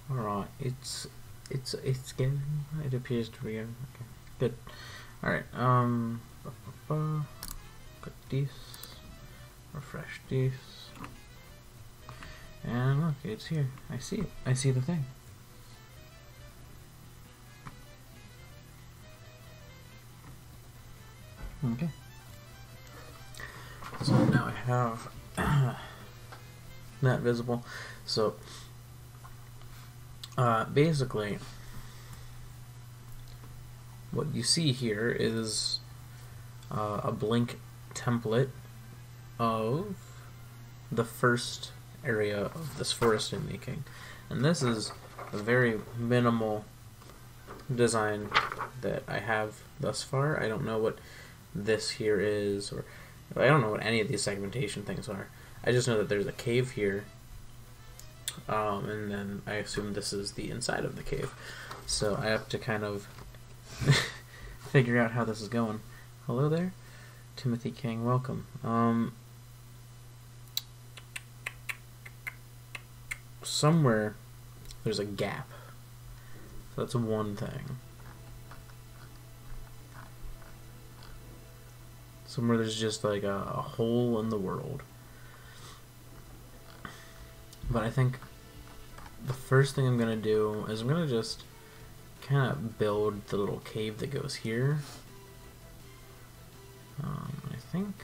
Alright, it's getting, it appears to be, okay, good. Alright, got this, refresh this, and look, it's here. I see it. I see the thing. Okay. So now I have that visible. So basically, what you see here is a blank template of the first area of this forest I'm making, and this is a very minimal design that I have thus far. I don't know what this here is, or I don't know what any of these segmentation things are. I just know that there's a cave here, and then I assume this is the inside of the cave. So I have to kind of figure out how this is going. Hello there, Timothy King, welcome. Somewhere there's a gap. So that's one thing. Somewhere there's just like a hole in the world. But I think the first thing I'm going to do is I'm going to just kind of build the little cave that goes here. I think...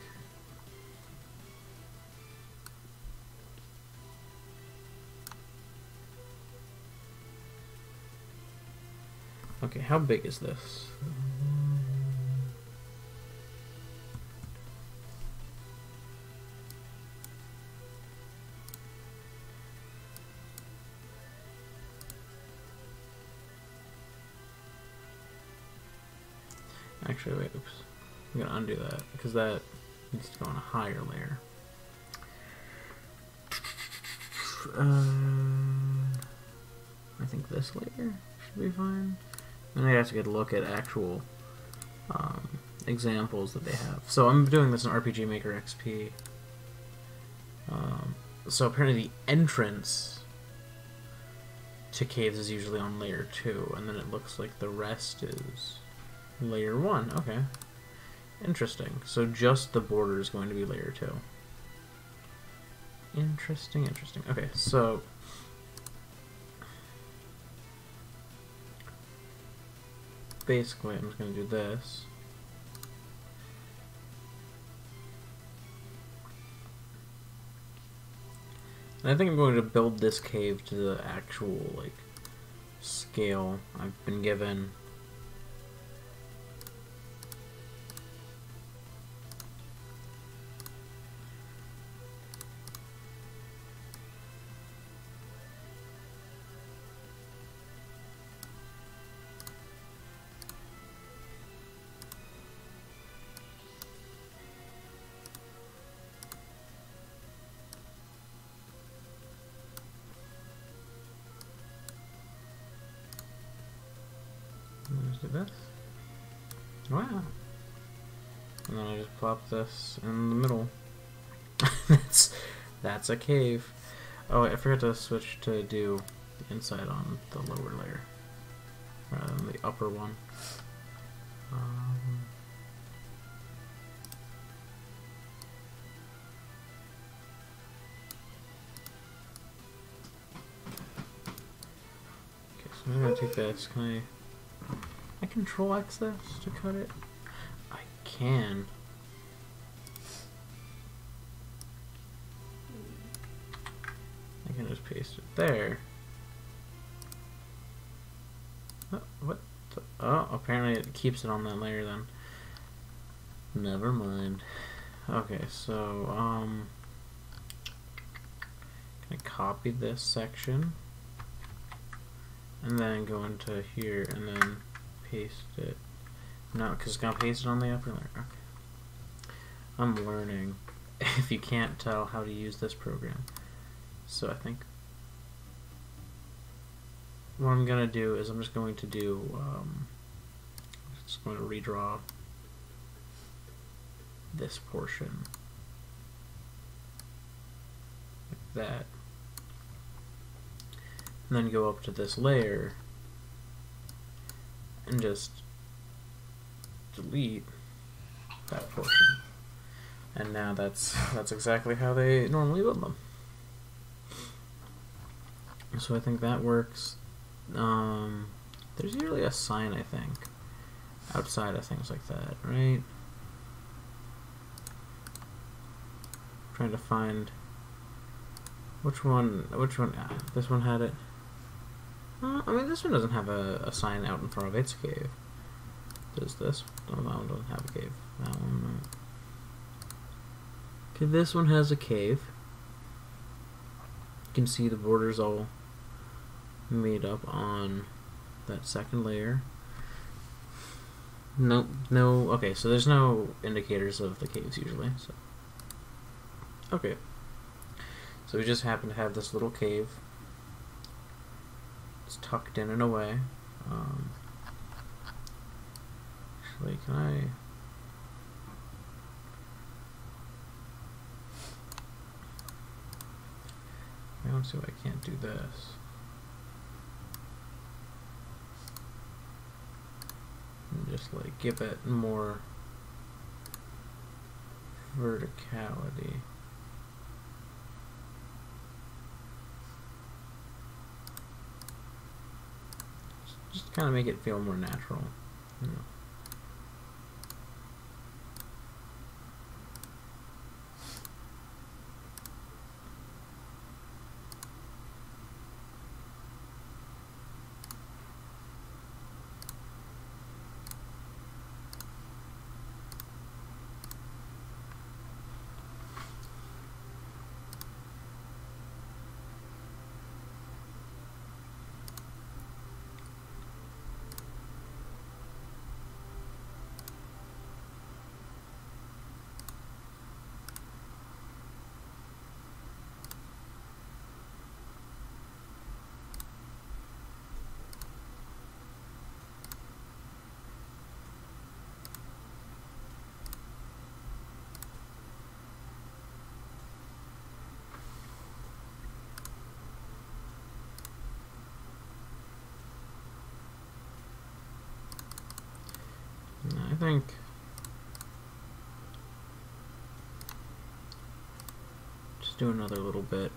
Okay, how big is this? Actually, wait, oops. I'm gonna undo that because that needs to go on a higher layer. I think this layer should be fine. And I have to get a look at actual examples that they have. So I'm doing this in RPG Maker XP. So apparently the entrance to caves is usually on layer 2, and then it looks like the rest is layer 1. Okay. Interesting. So just the border is going to be layer 2. Interesting, interesting. Okay, so basically I'm just going to do this. And I think I'm going to build this cave to the actual, like, scale I've been given. Let's do this. Wow. And then I just plop this in the middle. That's a cave. Oh, I forgot to switch to do the inside on the lower layer rather than the upper one. Okay, so I'm gonna take this. Can I control X this to cut it? I can. I can just paste it there. Oh, what? Oh, apparently it keeps it on that layer then. Never mind. Okay, so, can I copy this section? And then go into here and then paste it. No, because it's going to paste it on the upper layer. Okay. I'm learning, if you can't tell, how to use this program. So I think what I'm going to do is I'm just going to do, just going to redraw this portion like that. and then go up to this layer and just delete that portion. And now that's exactly how they normally build them. So I think that works. There's usually a sign, I think, outside of things like that, right? Trying to find which one. This one had it. I mean, this one doesn't have a sign out in front of its cave. Does this? No, that one doesn't have a cave. That one, no. Okay, this one has a cave. You can see the borders all made up on that second layer. No, okay, so there's no indicators of the caves usually, so. Okay. So we just happen to have this little cave. It's tucked in and away. Actually, can I don't see why I can't do this. And just like give it more verticality. Just kind of make it feel more natural, you know. I think just do another little bit.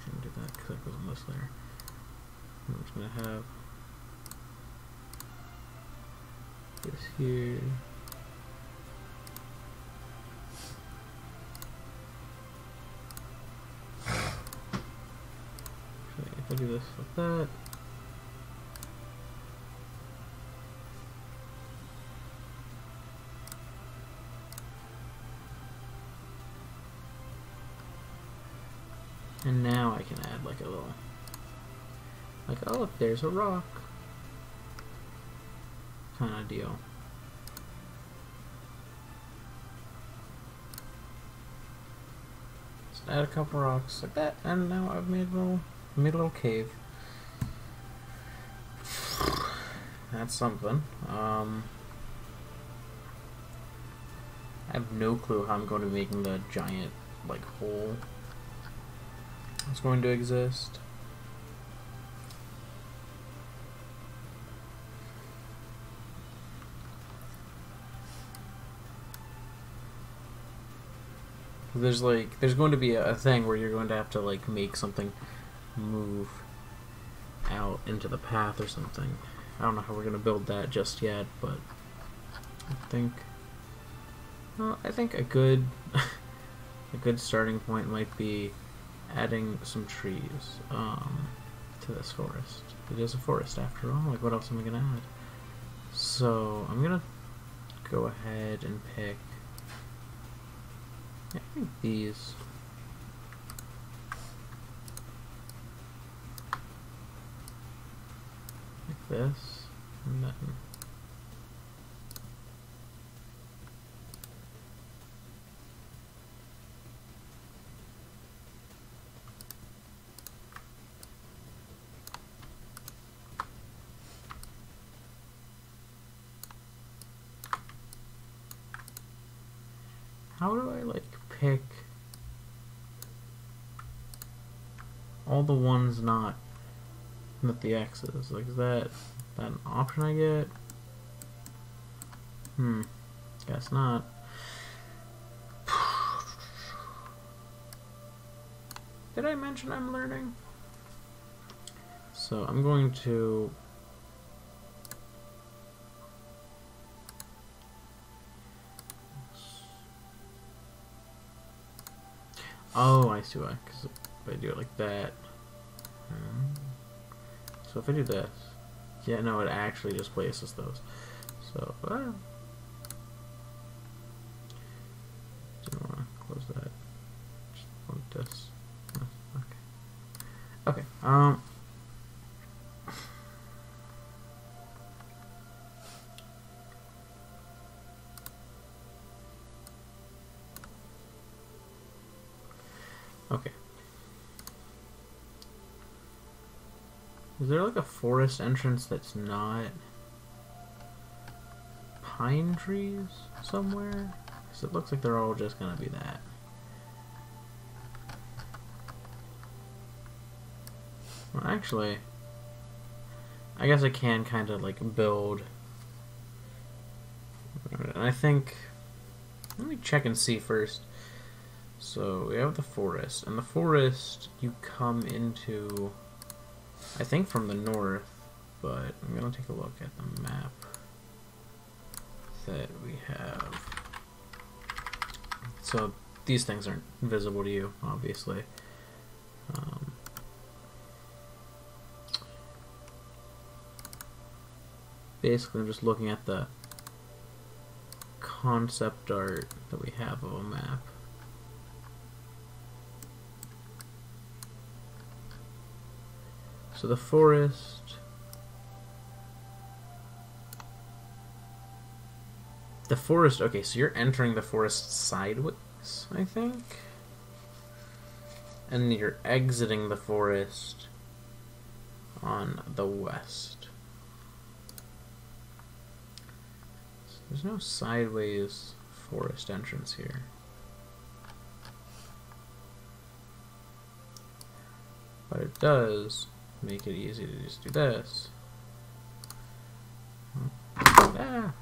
Shouldn't do that because that goes on this layer. I'm just gonna have this here. Okay, if I do this like that. And now I can add like a little, like, oh look, there's a rock kind of deal. Just add a couple rocks like that, and now I've made a little cave. That's something. I have no clue how I'm going to be making the giant like hole. It's going to exist. There's going to be a thing where you're going to have to like make something move out into the path or something. I don't know how we're going to build that just yet, but I think a good a good starting point might be adding some trees to this forest. It is a forest after all. Like, what else am I gonna add? So I'm gonna go ahead and pick, I think these. Like this, and then how do I like pick all the ones not with the X's? Like, is that an option I get? Guess not. Did I mention I'm learning? So I'm going to oh, I see why, because if I do it like that. So if I do this, yeah, no, it actually just places those. So, didn't want to close that. Just want this. Okay. Okay. Is there like a forest entrance that's not pine trees somewhere? Because it looks like they're all just gonna be that. Well, actually, I guess I can kind of like build. And I think, let me check and see first. So we have the forest, and the forest you come into, I think, from the north, but I'm gonna take a look at the map that we have. So these things aren't visible to you, obviously. Basically, I'm just looking at the concept art that we have of a map. So the forest, okay, so you're entering the forest sideways, I think, and you're exiting the forest on the west. So there's no sideways forest entrance here. But it does make it easy to just do this. Ah.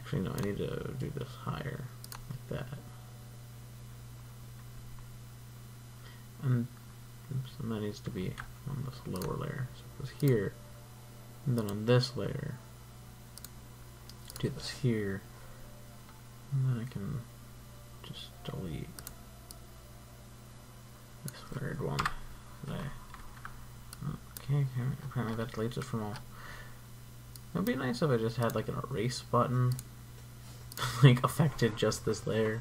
Actually, no, I need to do this higher, like that. And that needs to be on this lower layer. So it goes here, and then on this layer, do this here, and then I can just delete this third one. Okay, apparently that deletes it from all. It would be nice if I just had like an erase button, like affected just this layer.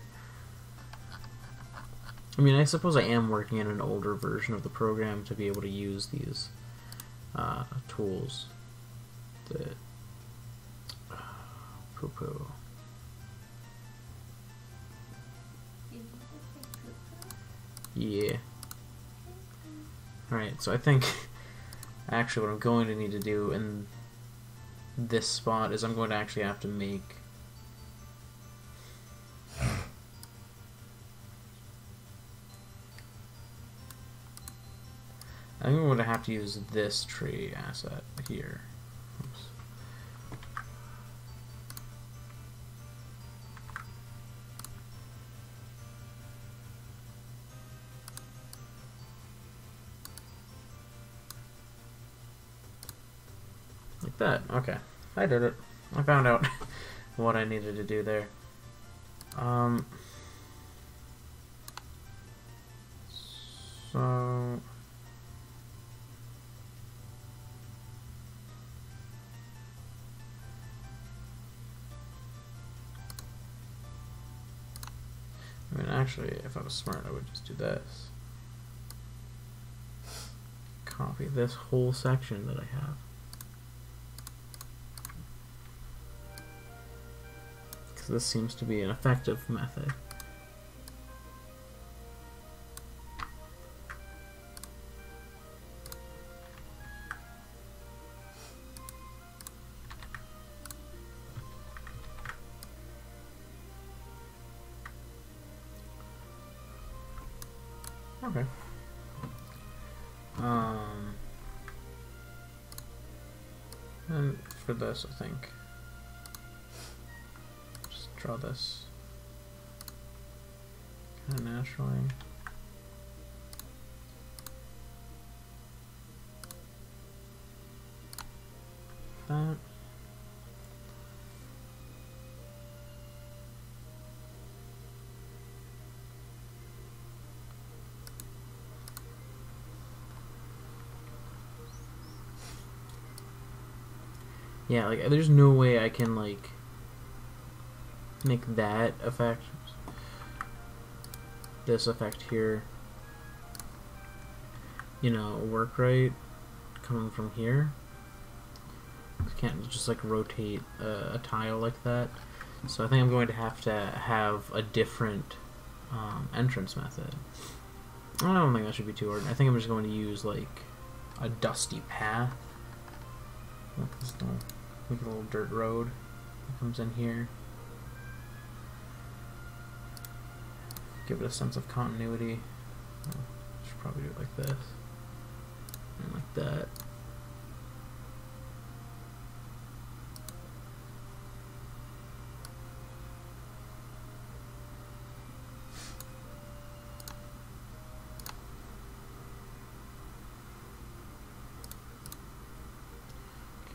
I mean, I suppose I am working in an older version of the program to be able to use these tools. That poo-poo. Yeah. Alright, so I think actually what I'm going to need to do in this spot is I'm going to actually have to make I think I'm going to have to use this tree asset here. Oops. Like that. Okay. I did it. I found out what I needed to do there. So Actually, if I was smart, I would just do this. Copy this whole section that I have. Because this seems to be an effective method. Okay. And for this, I think, just draw this kind of naturally. That. Yeah, like there's no way I can like make that effect, this effect here, you know, work right coming from here. I can't just like rotate a tile like that. So I think I'm going to have a different entrance method. I don't think that should be too hard. I think I'm just going to use like a dusty path. Like this little, like a little dirt road that comes in here. Give it a sense of continuity. Should probably do it like this and like that.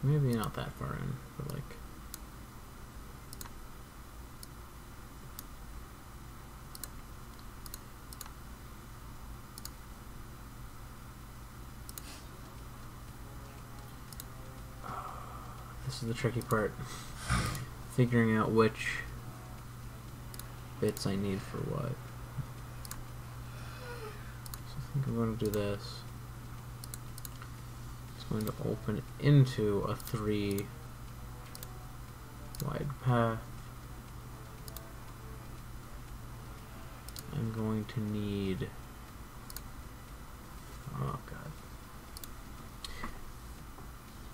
Maybe not that far in, but like this is the tricky part. Figuring out which bits I need for what. So I think I'm going to do this. Going to open into a 3 wide path. I'm going to need, oh god.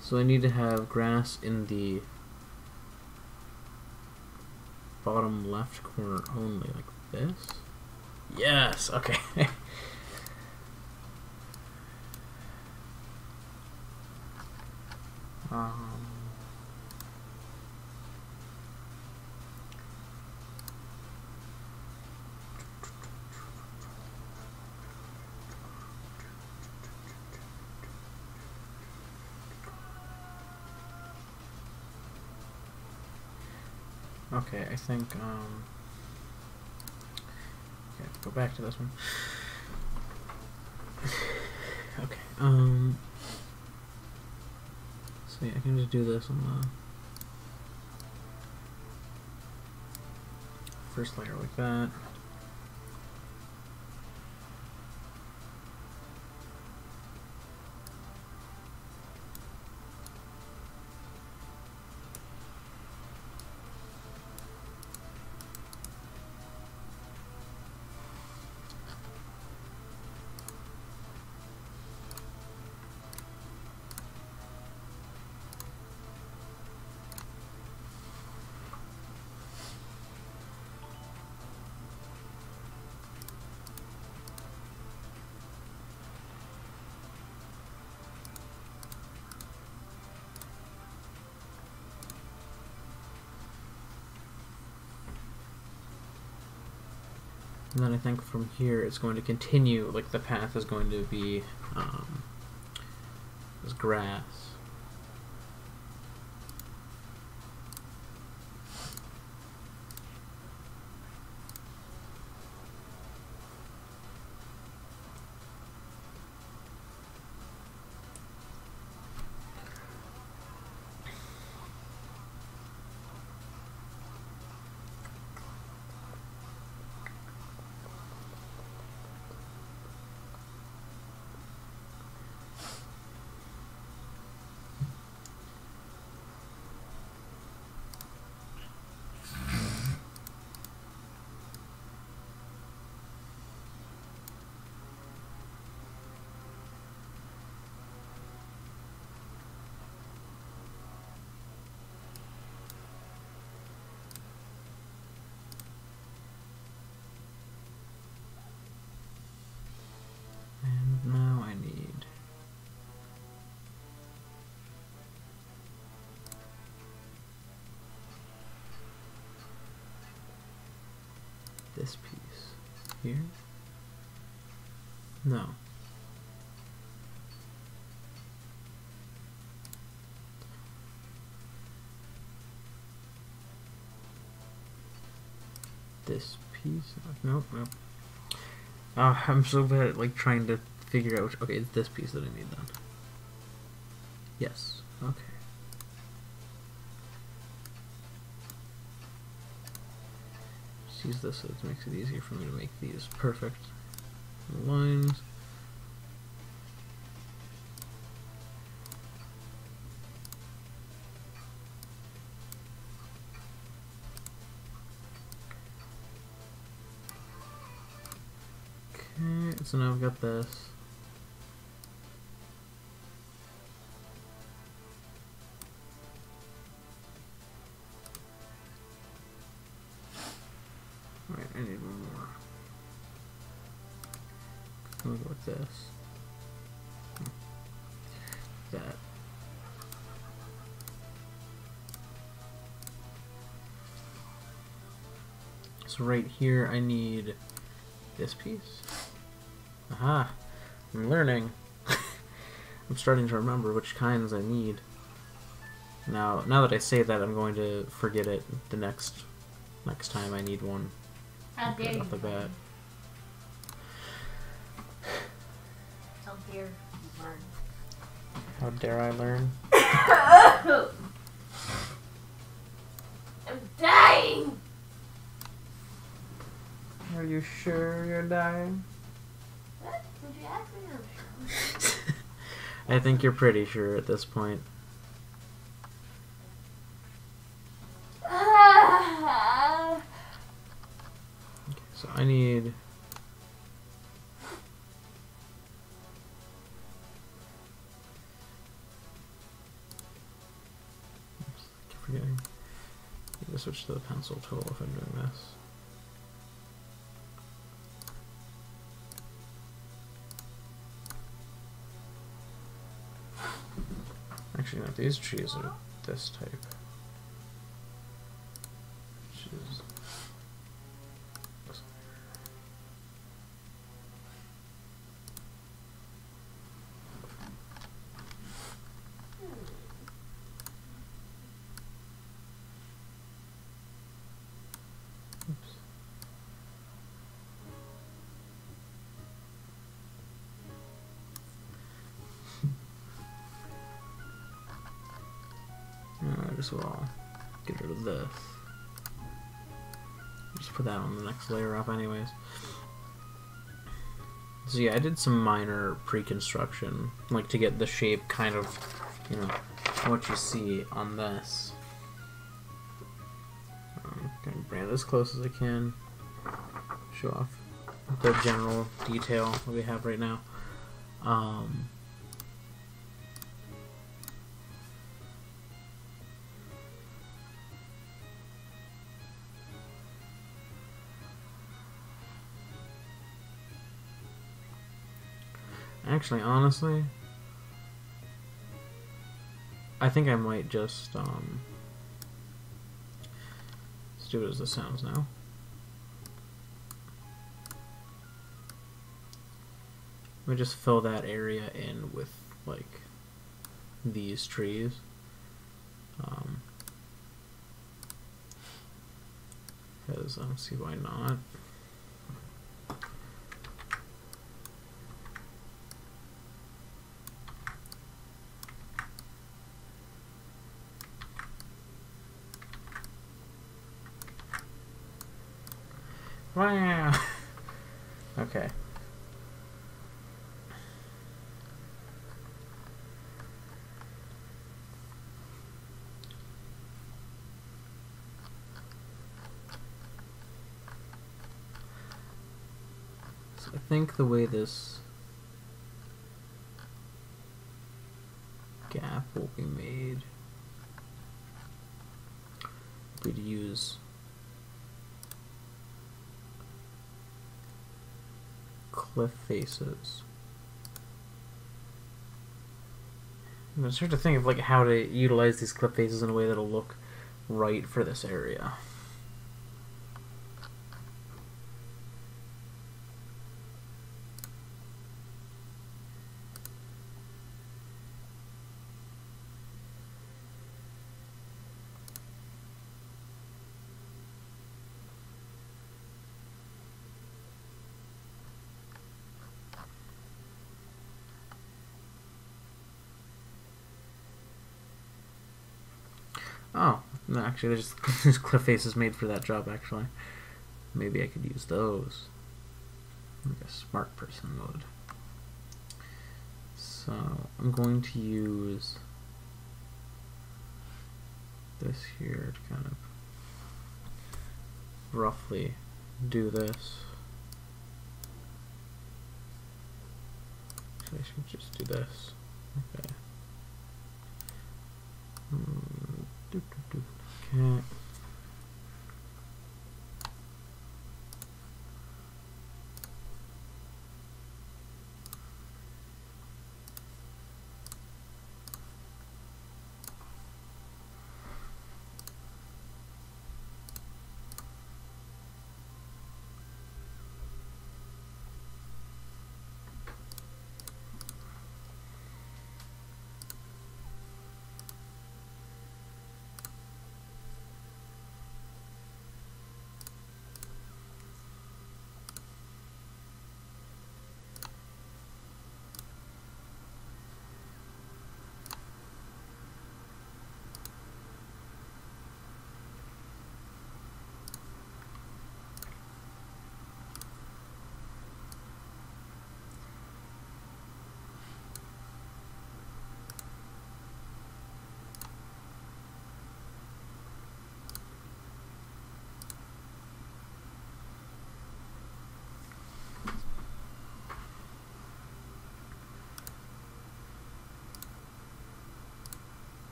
So I need to have grass in the bottom left corner only, like this. Yes, okay. Okay, I think, okay, go back to this one. Okay, so yeah, I can just do this on the first layer like that. And then I think from here it's going to continue, like the path is going to be this grass. this piece here. No. This piece? Nope, nope. I'm so bad at like trying to figure out. Okay, it's this piece that I need then. Yes. Okay. Just use this so it makes it easier for me to make these perfect lines. Okay, so now I've got this. Alright, I need one more. I'm gonna go with this. That. So right here I need this piece. Aha! I'm learning. I'm starting to remember which kinds I need. Now that I say that, I'm going to forget it the next time I need one. How dare you? Off the bat. How dare you learn? How dare I learn? I'm dying! Are you sure you're dying? What? Did you ask me? I'm sure. I think you're pretty sure at this point. So I need... Oops, I keep forgetting. I need to switch to the pencil tool if I'm doing this. Actually, no, these trees are this type. Which is... Oops. Might as well get rid of this. Just put that on the next layer up anyways. So yeah, I did some minor pre-construction, like to get the shape kind of, you know, what you see on this. I'm gonna bring it as close as I can, show off the general detail that we have right now. Actually, honestly, I think I might just, stupid as this sounds now. Let me just fill that area in with, like, these trees. Because I don't see why not. Wow. Okay. So I think the way this gap will be made would be to use cliff faces. I'm starting to think of like how to utilize these cliff faces in a way that'll look right for this area. Oh, no, actually, there's cliff faces made for that job, actually. Maybe I could use those. Like a smart person mode. So, I'm going to use this here to kind of roughly do this. Actually, I should just do this. Okay. Okay.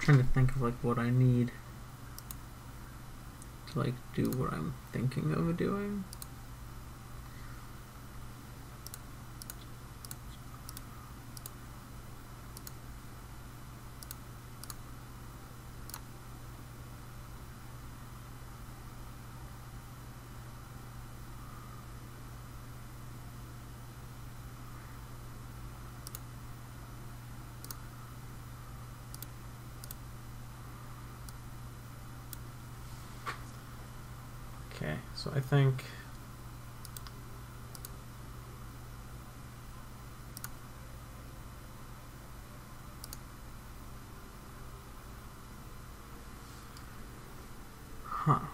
Trying to think of like what I need to like do what I'm thinking of doing. Okay, so I think okay.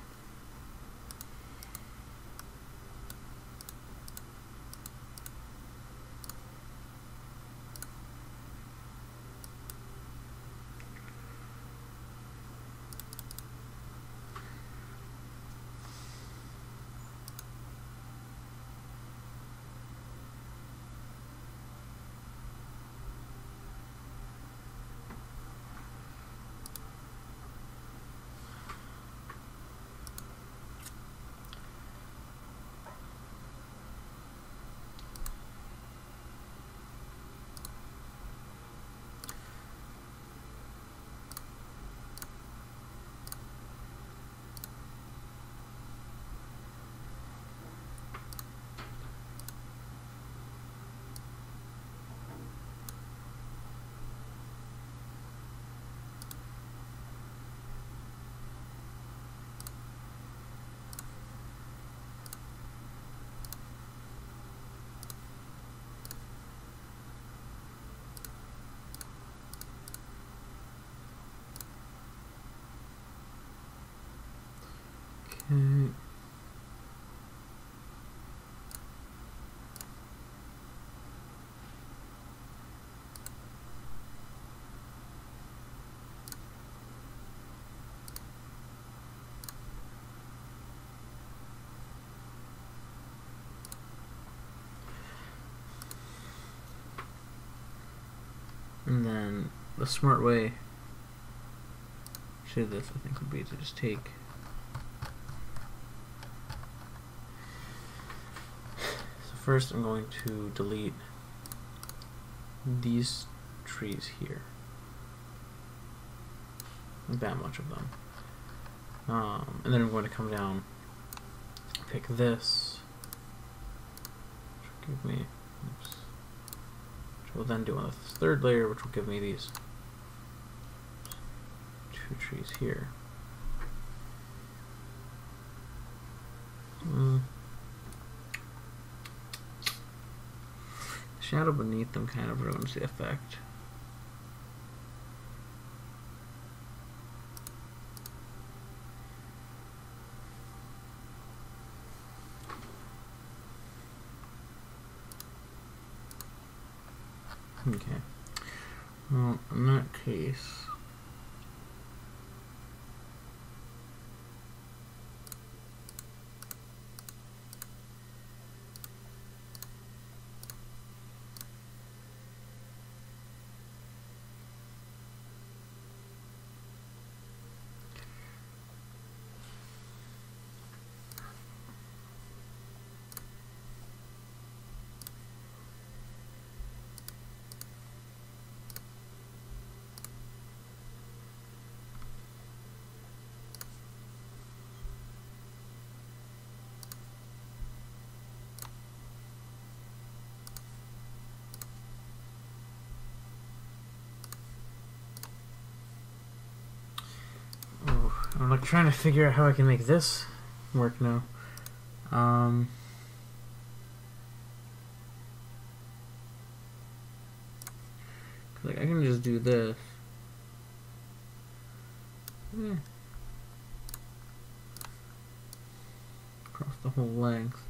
And then the smart way to do this, I think, would be to just take first I'm going to delete these trees here. Like that much of them. And then I'm going to come down, pick this, which will give me, oops, which will then do on the third layer, which will give me these two trees here. Shadow beneath them kind of ruins the effect. Okay. Well, in that case, I'm like trying to figure out how I can make this work now. Like I can just do this. Across the whole length.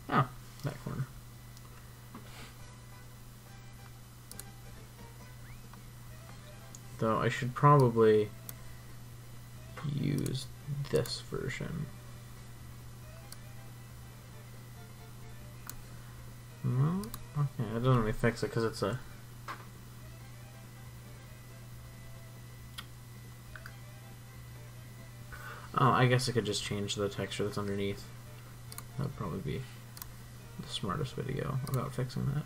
Oh, that corner. Though I should probably use this version. No? Okay, that doesn't really fix it because it's a... Oh, I guess I could just change the texture that's underneath. That would probably be the smartest way to go about fixing that.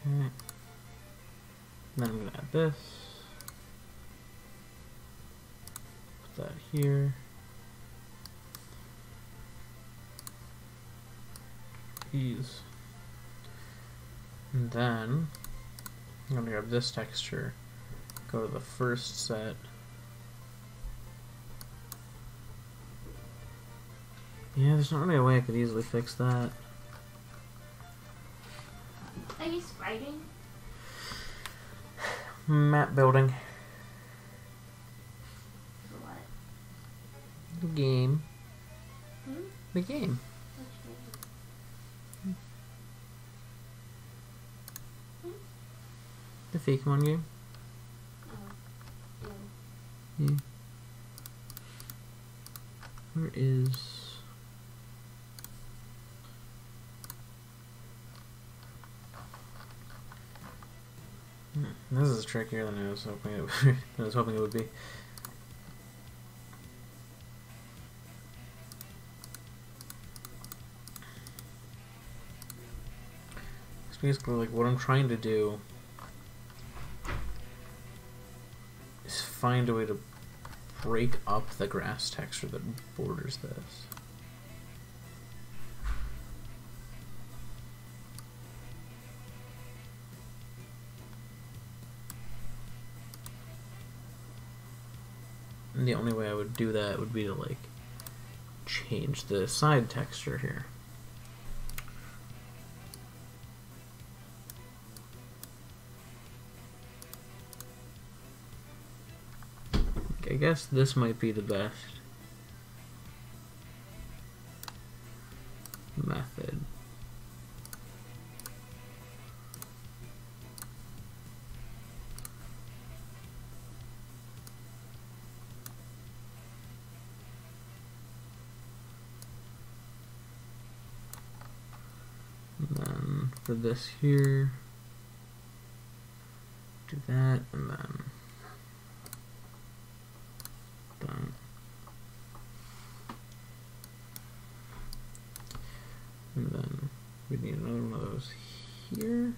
Okay. Then I'm going to add this. Put that here. These. And then I'm going to grab this texture, go to the first set. Yeah, there's not really a way I could easily fix that. Are you spriting? Map building. For what? The game. Hmm? The game. Which game? The Fakemon game. Oh. Yeah. Where is... This is trickier than I was hoping it would, it would be. It's basically like what I'm trying to do is find a way to break up the grass texture that borders this. And the only way I would do that would be to like change the side texture here. I guess this might be the best method. And then for this here, do that, and then done. And then we need another one of those here.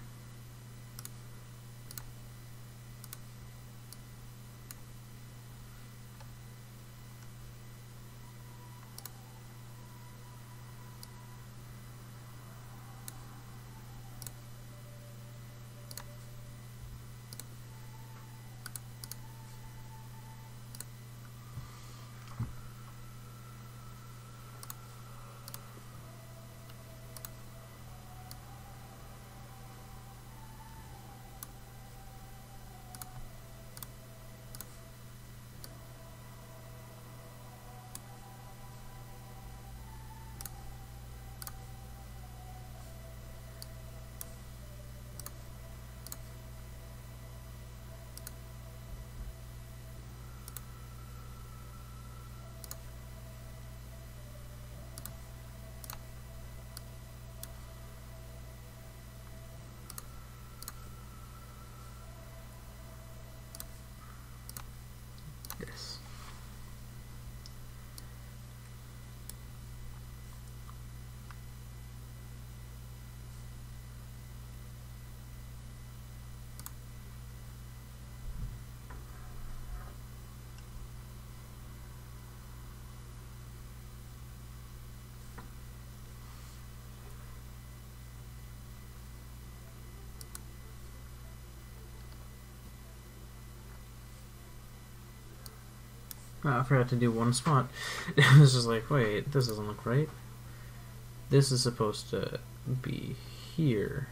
This. Oh, I forgot to do one spot. I was just like, wait, this doesn't look right. This is supposed to be here.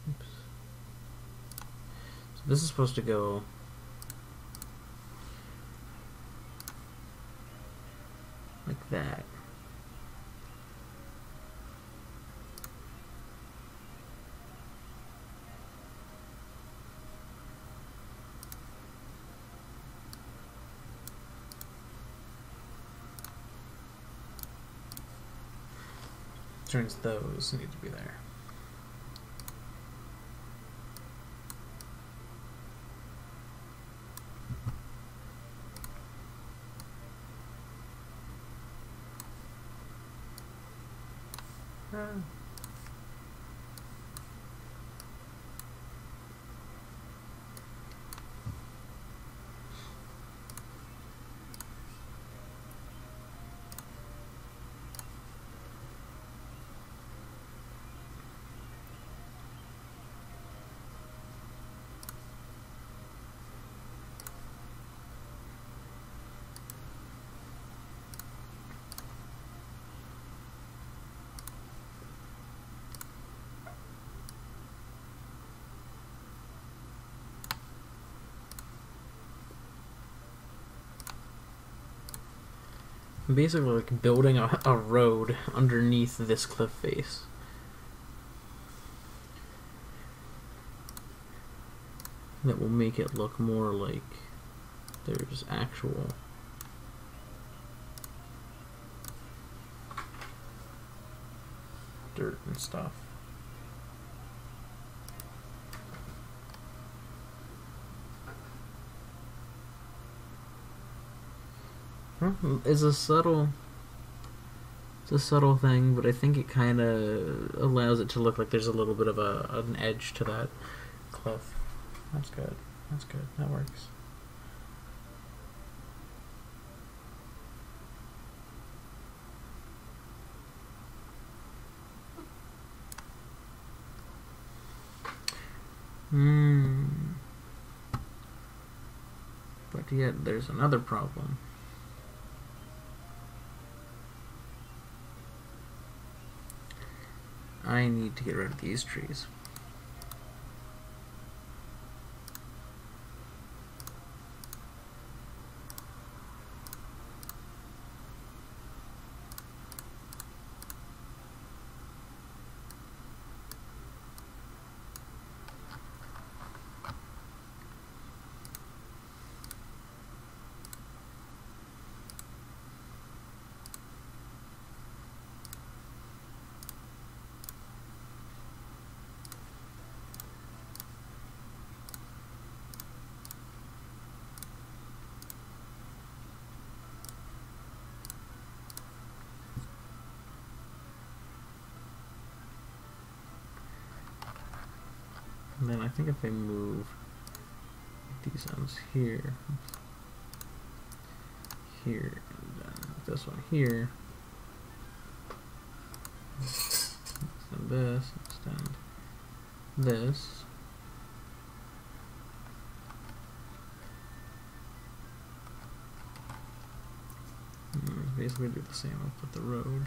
Oops. So this is supposed to go like that. Turns those need to be there. Basically like building a road underneath this cliff face. That will make it look more like there's actual dirt and stuff. It's a subtle thing, but I think it kind of allows it to look like there's a little bit of an edge to that cliff. That's good. That's good. That works. But yet there's another problem. I need to get rid of these trees. And then I think if I move these ends here, here, and then this one here, extend this, extend this. And basically do the same up with the road.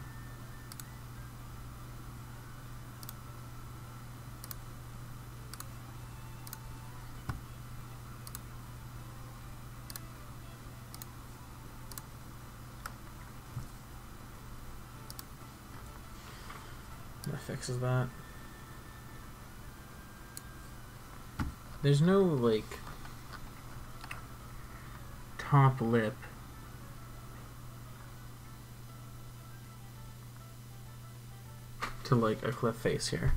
That fixes that. There's no, like, top lip to, like, a cliff face here.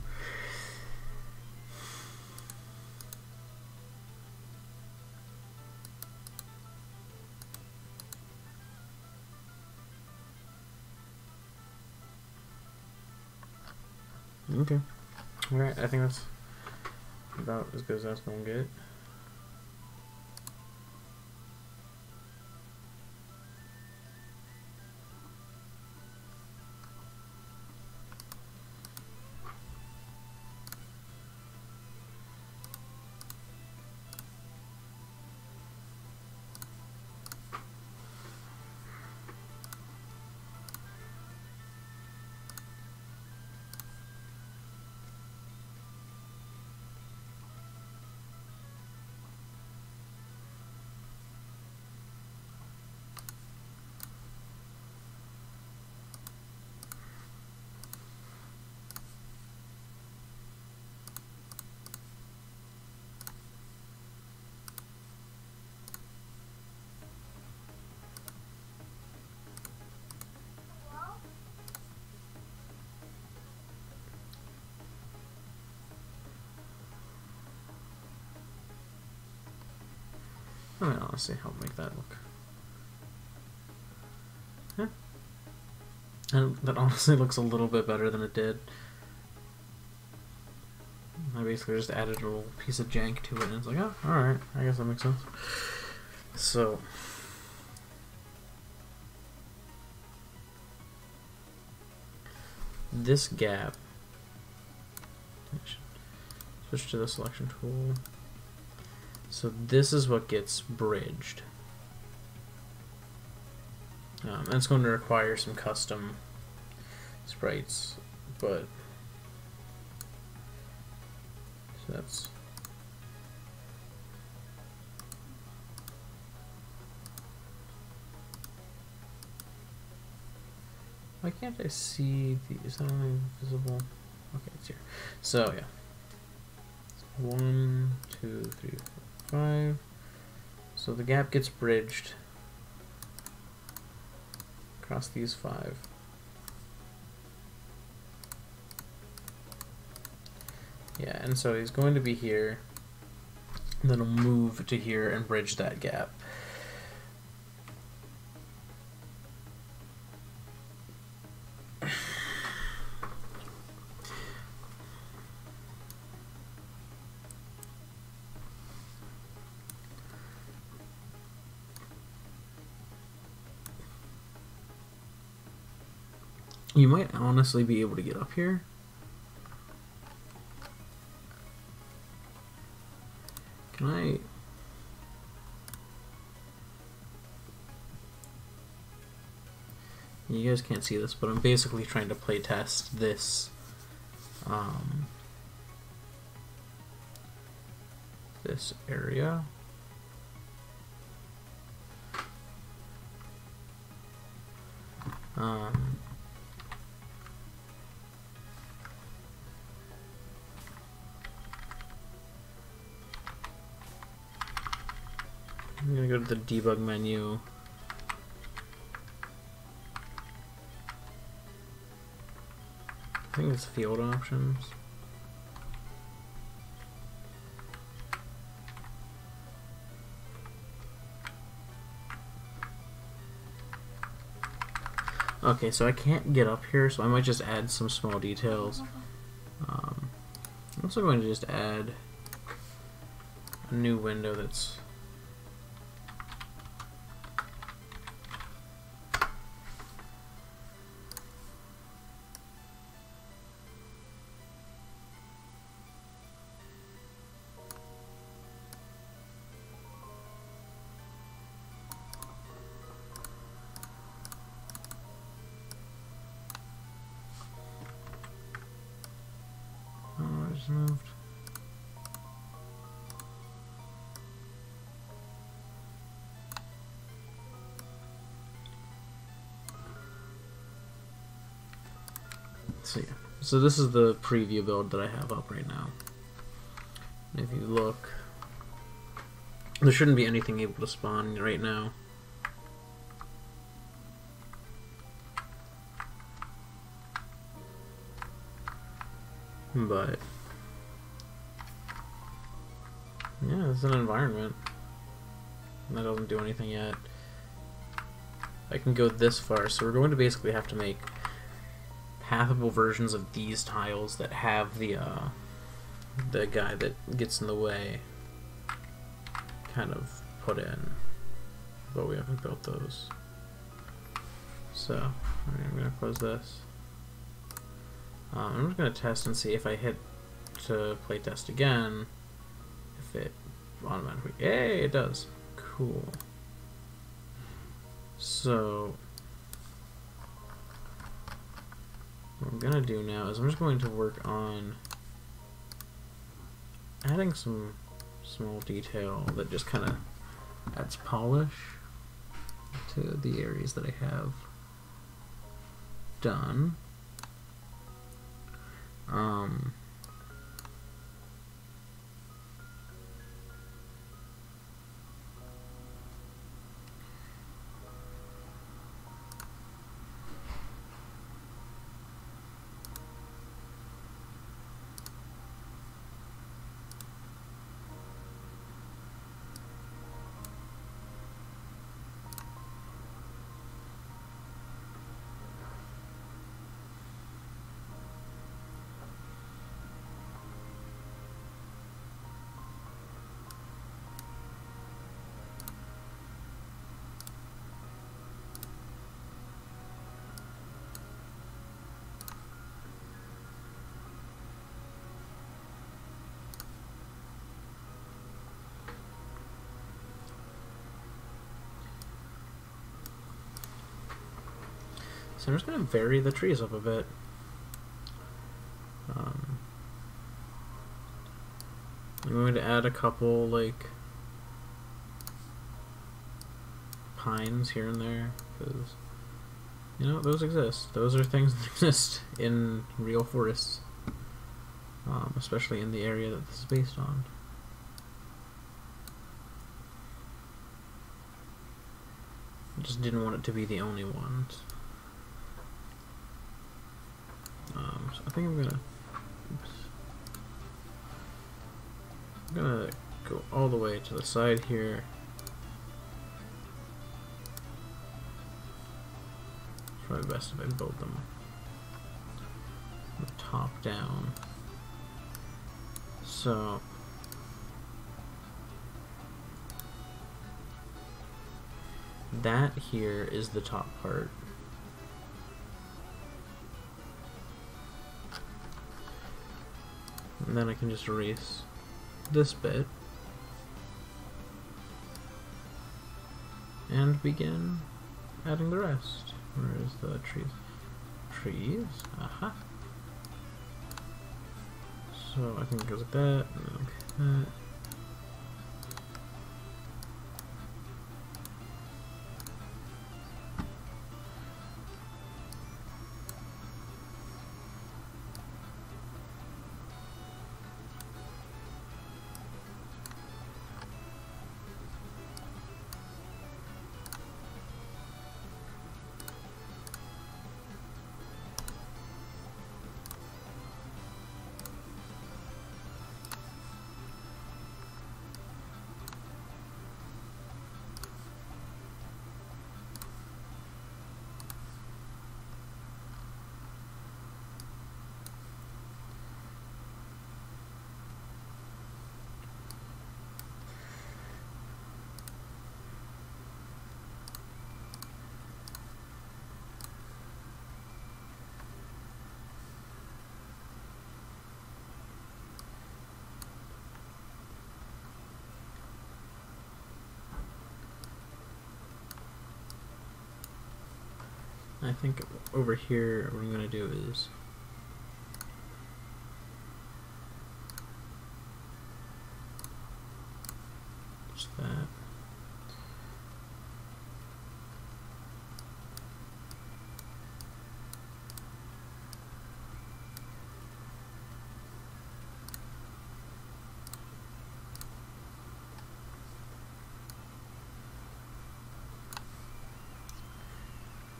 Okay. Alright, I think that's about as good as that's gonna get. I mean, honestly, help make that look. Yeah. And that honestly looks a little bit better than it did. I basically just added a little piece of jank to it, and it's like, oh, alright, I guess that makes sense. So, this gap, switch to the selection tool. So this is what gets bridged. And it's going to require some custom sprites, but so that's why can't I see the, is that only visible? Okay, it's here. So yeah. 1, 2, 3, 4, 5. So the gap gets bridged across these 5. Yeah, and so he's going to be here, and then he'll move to here and bridge that gap. You might honestly be able to get up here. Can I... You guys can't see this, but I'm basically trying to play test this this area. I'm gonna go to the debug menu. I think it's field options. Okay, so I can't get up here, so I might just add some small details. I'm also going to just add a new window that's moved. So yeah, so this is the preview build that I have up right now. And if you look, there shouldn't be anything able to spawn right now. But yeah, it's an environment. And that doesn't do anything yet. I can go this far, so we're going to basically have to make pathable versions of these tiles that have the guy that gets in the way kind of put in, but we haven't built those. So I'm gonna close this. I'm just gonna test and see if I hit to play test again, if it automatically, yay, it does. Cool. So what I'm gonna do now is I'm just going to work on adding some small detail that just kind of adds polish to the areas that I have done. So I'm just going to vary the trees up a bit. I'm going to add a couple, like, pines here and there, because, you know, those exist. Those are things that exist in real forests, especially in the area that this is based on. I just didn't want it to be the only ones. So I think I'm gonna go all the way to the side here. It's probably best if I build them from the top down. So that here is the top part. And then I can just erase this bit. and begin adding the rest. Where is the trees? Trees? Aha. So I think it goes like that, and then like that. I think over here what I'm going to do is just that.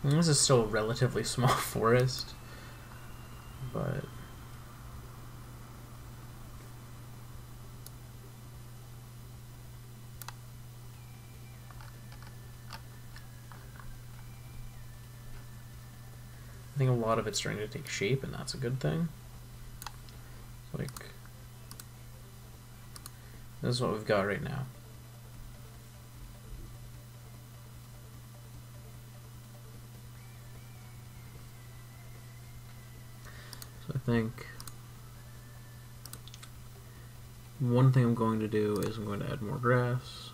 And this is still a relatively small forest, but I think a lot of it's starting to take shape, and that's a good thing. Like, this is what we've got right now. So I think one thing I'm going to do is I'm going to add more grass.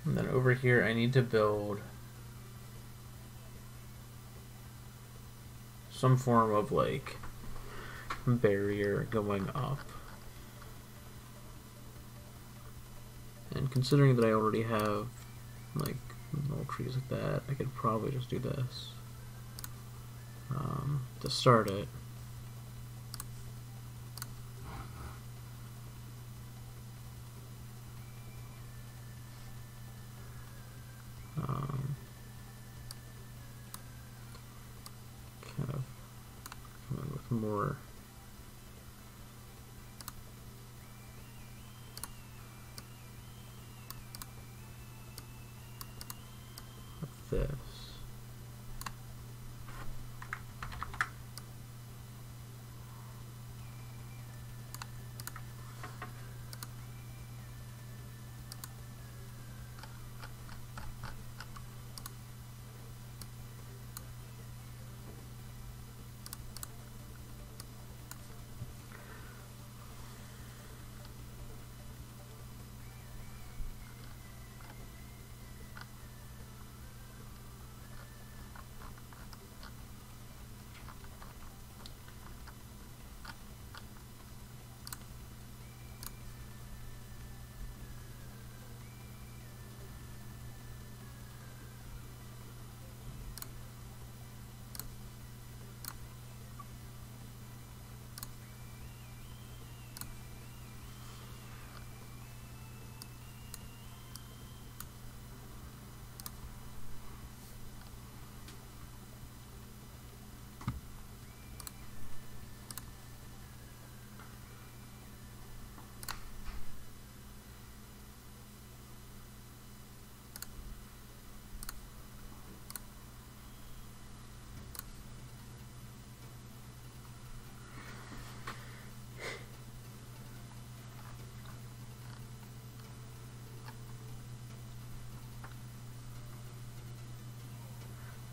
And then over here I need to build some form of like barrier going up. And considering that I already have like little trees like that, I could probably just do this to start it. Kind of come in with more of this.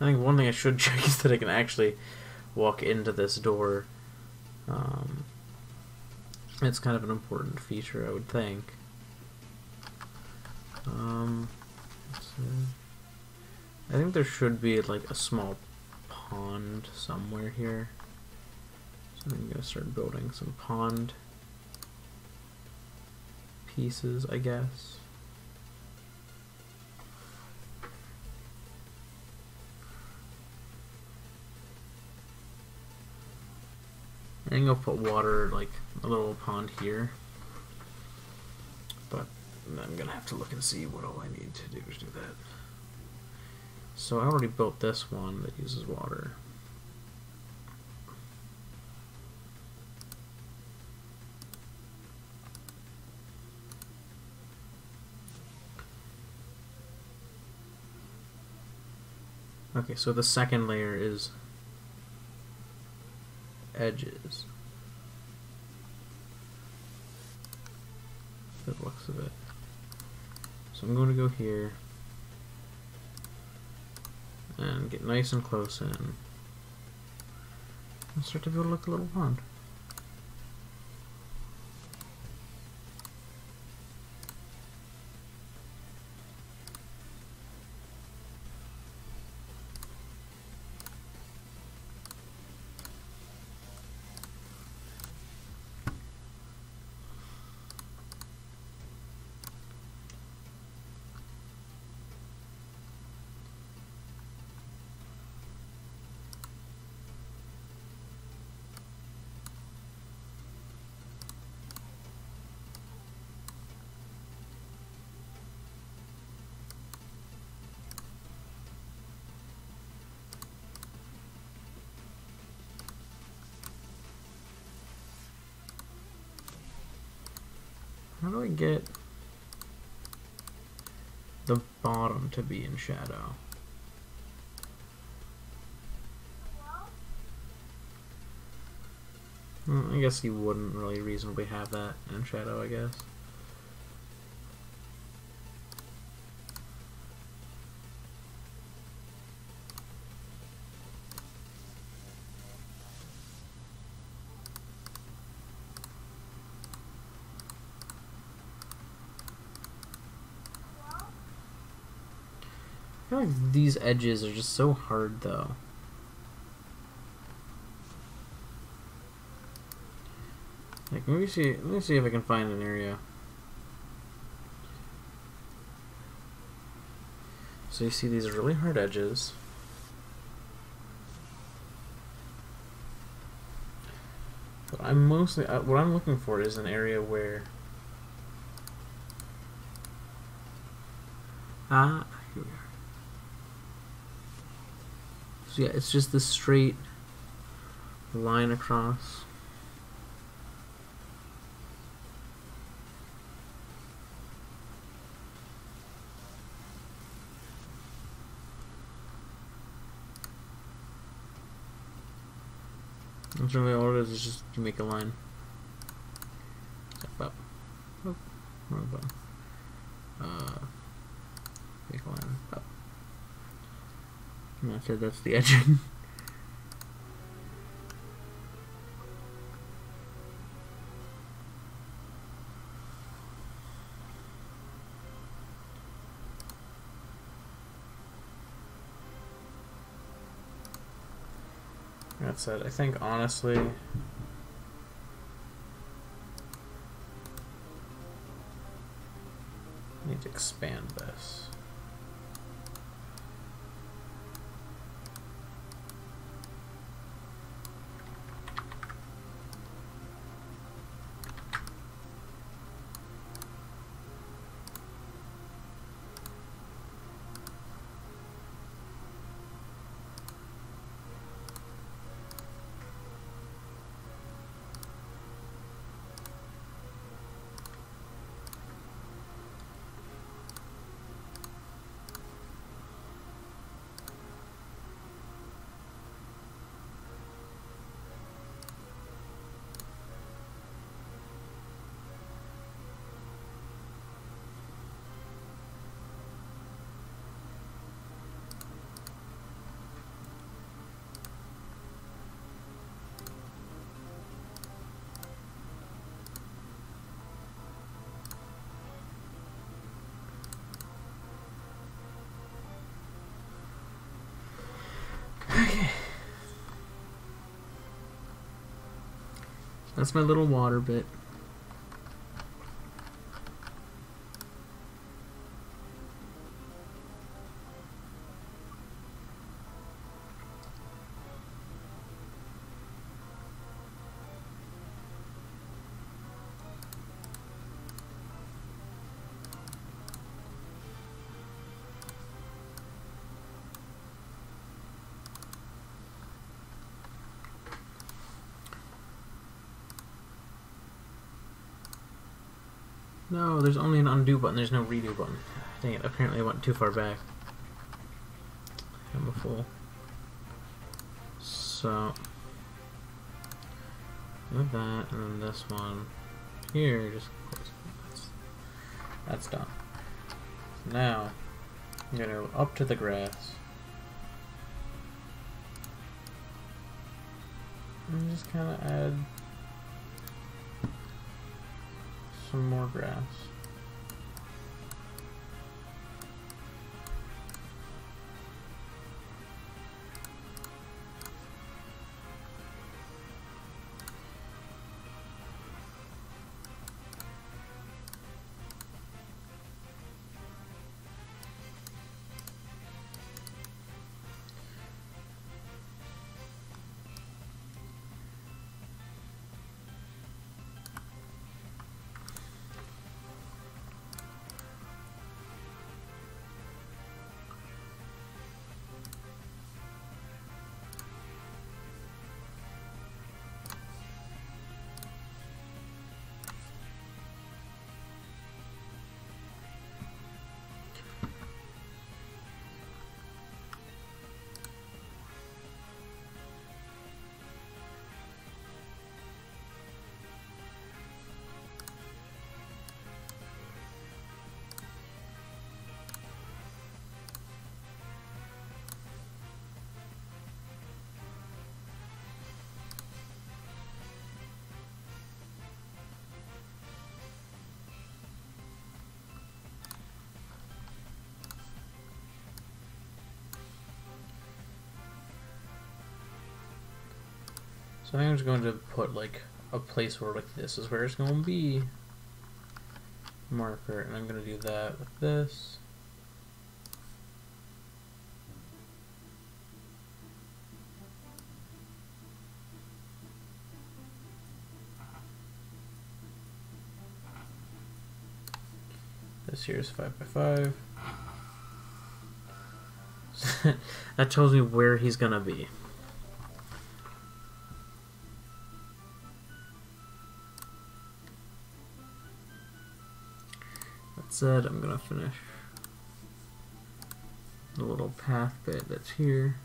I think one thing I should check is that I can actually walk into this door. It's kind of an important feature, I would think. Let's see. I think there should be like a small pond somewhere here. So I'm gonna start building some pond pieces, I guess. I think I'll put water, like a little pond here, but I'm gonna have to look and see what all I need to do that. So I already built this one that uses water. Okay, so the second layer is edges. That looks of it. So I'm going to go here and get nice and close in and start to build like a little pond. How do I get the bottom to be in shadow? Well, I guess you wouldn't really reasonably have that in shadow, I guess. I feel like these edges are just so hard, though. Like, let me see if I can find an area. So you see these really hard edges. But I'm mostly what I'm looking for is an area where here we are. So yeah, it's just this straight line across. That's really all it is just to make a line. Step up. Oh, wrong button. Make a line up. And that's the edging. That's it. I think honestly I need to expand this. That's my little water bit. No, there's only an undo button, there's no redo button. Dang it, apparently I went too far back. I'm a fool. So, with that, and then this one here, just that's done. Now, I'm gonna go up to the grass. And just kinda add some more grass. So I think I'm just going to put like a place where like this is where it's going to be. Marker, and I'm going to do that with this. This here is 5 by 5. That tells me where he's going to be. That said, I'm going to finish the little path bit that's here.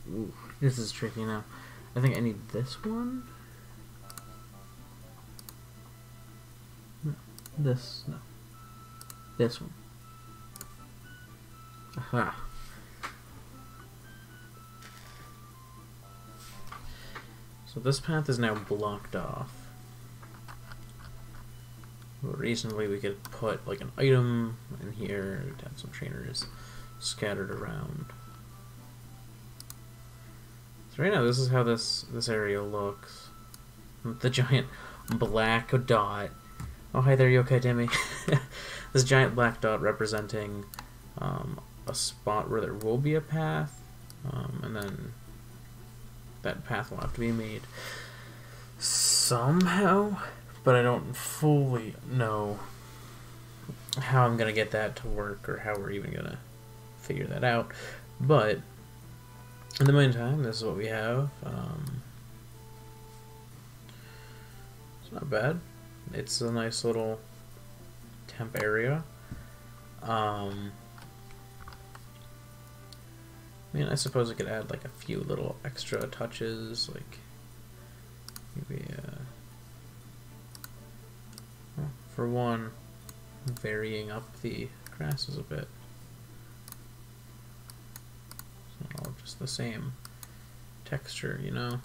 Ooh, this is tricky now. I think I need this one. No, this, no. This one. Aha. So this path is now blocked off. Reasonably, we could put like an item in here to have some trainers scattered around. So right now, this is how this area looks. The giant black dot. Oh, hi there, you okay, Timmy? This giant black dot representing a spot where there will be a path, and then that path will have to be made somehow, but I don't fully know how I'm gonna get that to work or how we're even gonna figure that out. But in the meantime, this is what we have. It's not bad. It's a nice little temp area. I mean, I suppose I could add like a few little extra touches, like maybe well, for one, varying up the grasses a bit. It's not all just the same texture, you know.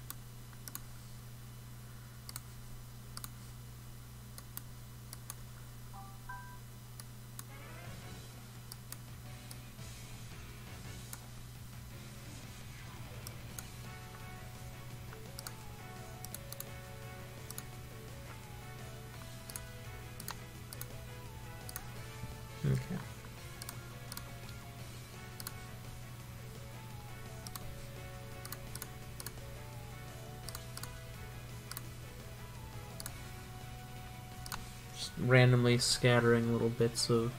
Okay. Just randomly scattering little bits of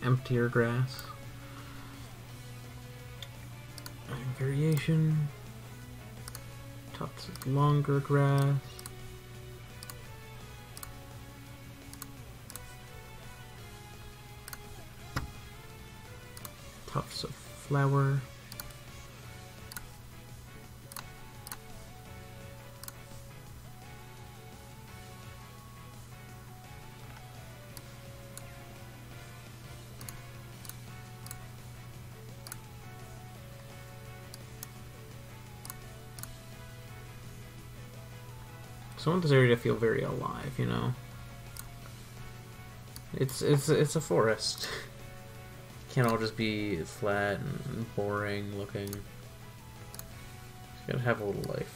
emptier grass. And variation. Tufts of longer grass. Tufts of flower. So I want this area to feel very alive, you know. It's a forest. Can't all just be flat and boring looking. It's gotta have a little life.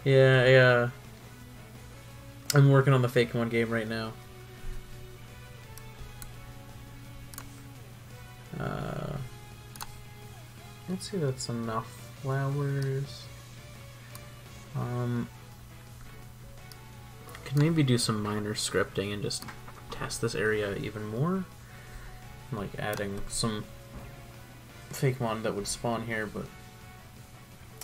Yeah. I'm working on the Fakemon game right now. Let's see if that's enough flowers. Could maybe do some minor scripting and just test this area even more. Like adding some Fakemon that would spawn here, but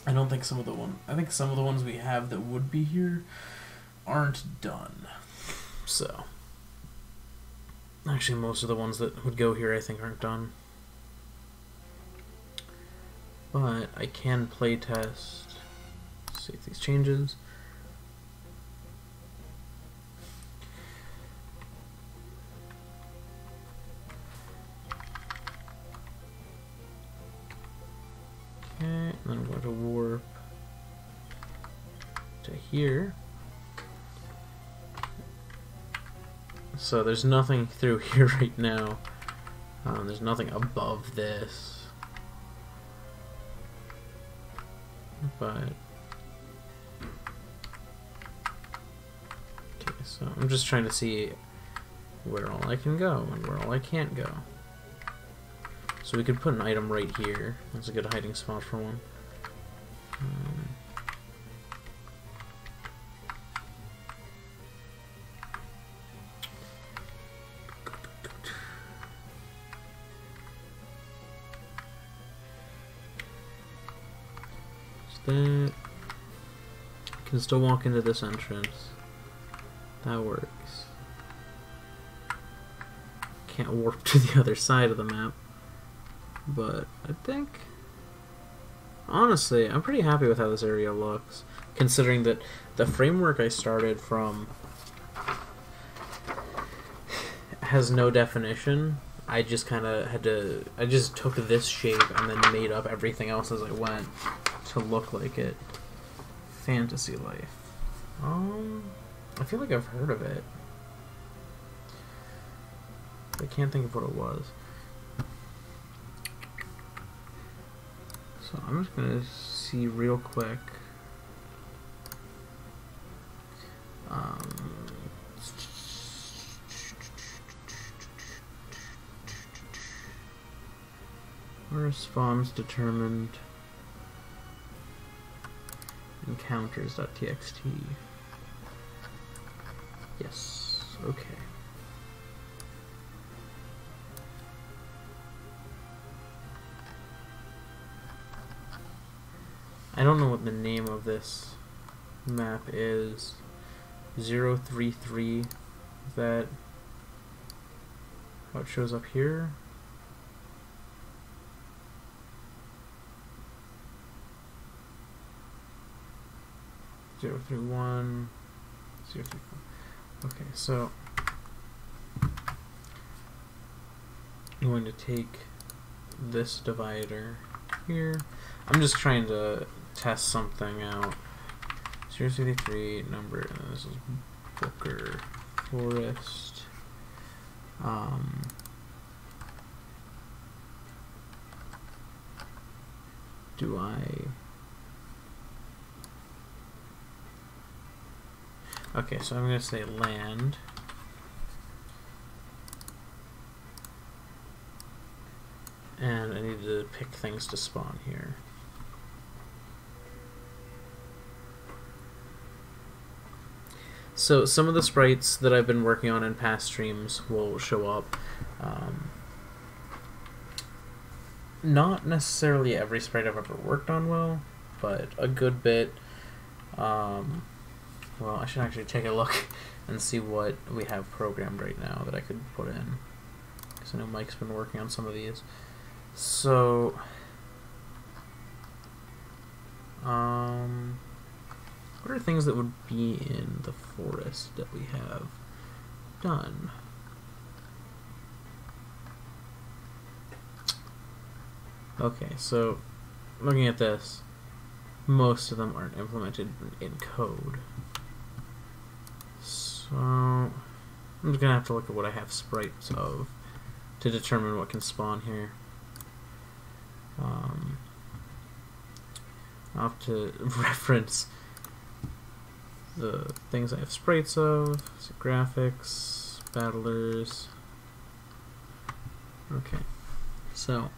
I don't think some of the ones we have that would be here aren't done. So actually most of the ones that would go here I think aren't done. But I can playtest. See if these changes. Okay, and then I'm going to warp to here. So there's nothing through here right now. There's nothing above this. But okay, so I'm just trying to see where all I can go and where all I can't go. So we could put an item right here. That's a good hiding spot for one. That can still walk into this entrance. That works. Can't warp to the other side of the map, but I think honestly I'm pretty happy with how this area looks, considering that the framework I started from has no definition. I just kind of had to. I just took this shape and then made up everything else as I went to look like it. Fantasy Life. I feel like I've heard of it. I can't think of what it was. So I'm just gonna see real quick. Response determined encounters.txt. Yes, okay. I don't know what the name of this map is. 033. Is that how it shows up here? Zero three one, 034. Okay, so I'm going to take this divider here. I'm just trying to test something out. 033 number, and this is Booker Forest. Do I? Okay, so I'm going to say land. And I need to pick things to spawn here. So some of the sprites that I've been working on in past streams will show up. Not necessarily every sprite I've ever worked on will, but a good bit. Well, I should actually take a look and see what we have programmed right now that I could put in. Because I know Mike's been working on some of these. So, what are things that would be in the forest that we have done? Okay, so looking at this, most of them aren't implemented in code. So I'm just gonna have to look at what I have sprites of to determine what can spawn here. I'll have to reference the things I have sprites of, so graphics, battlers. Okay, so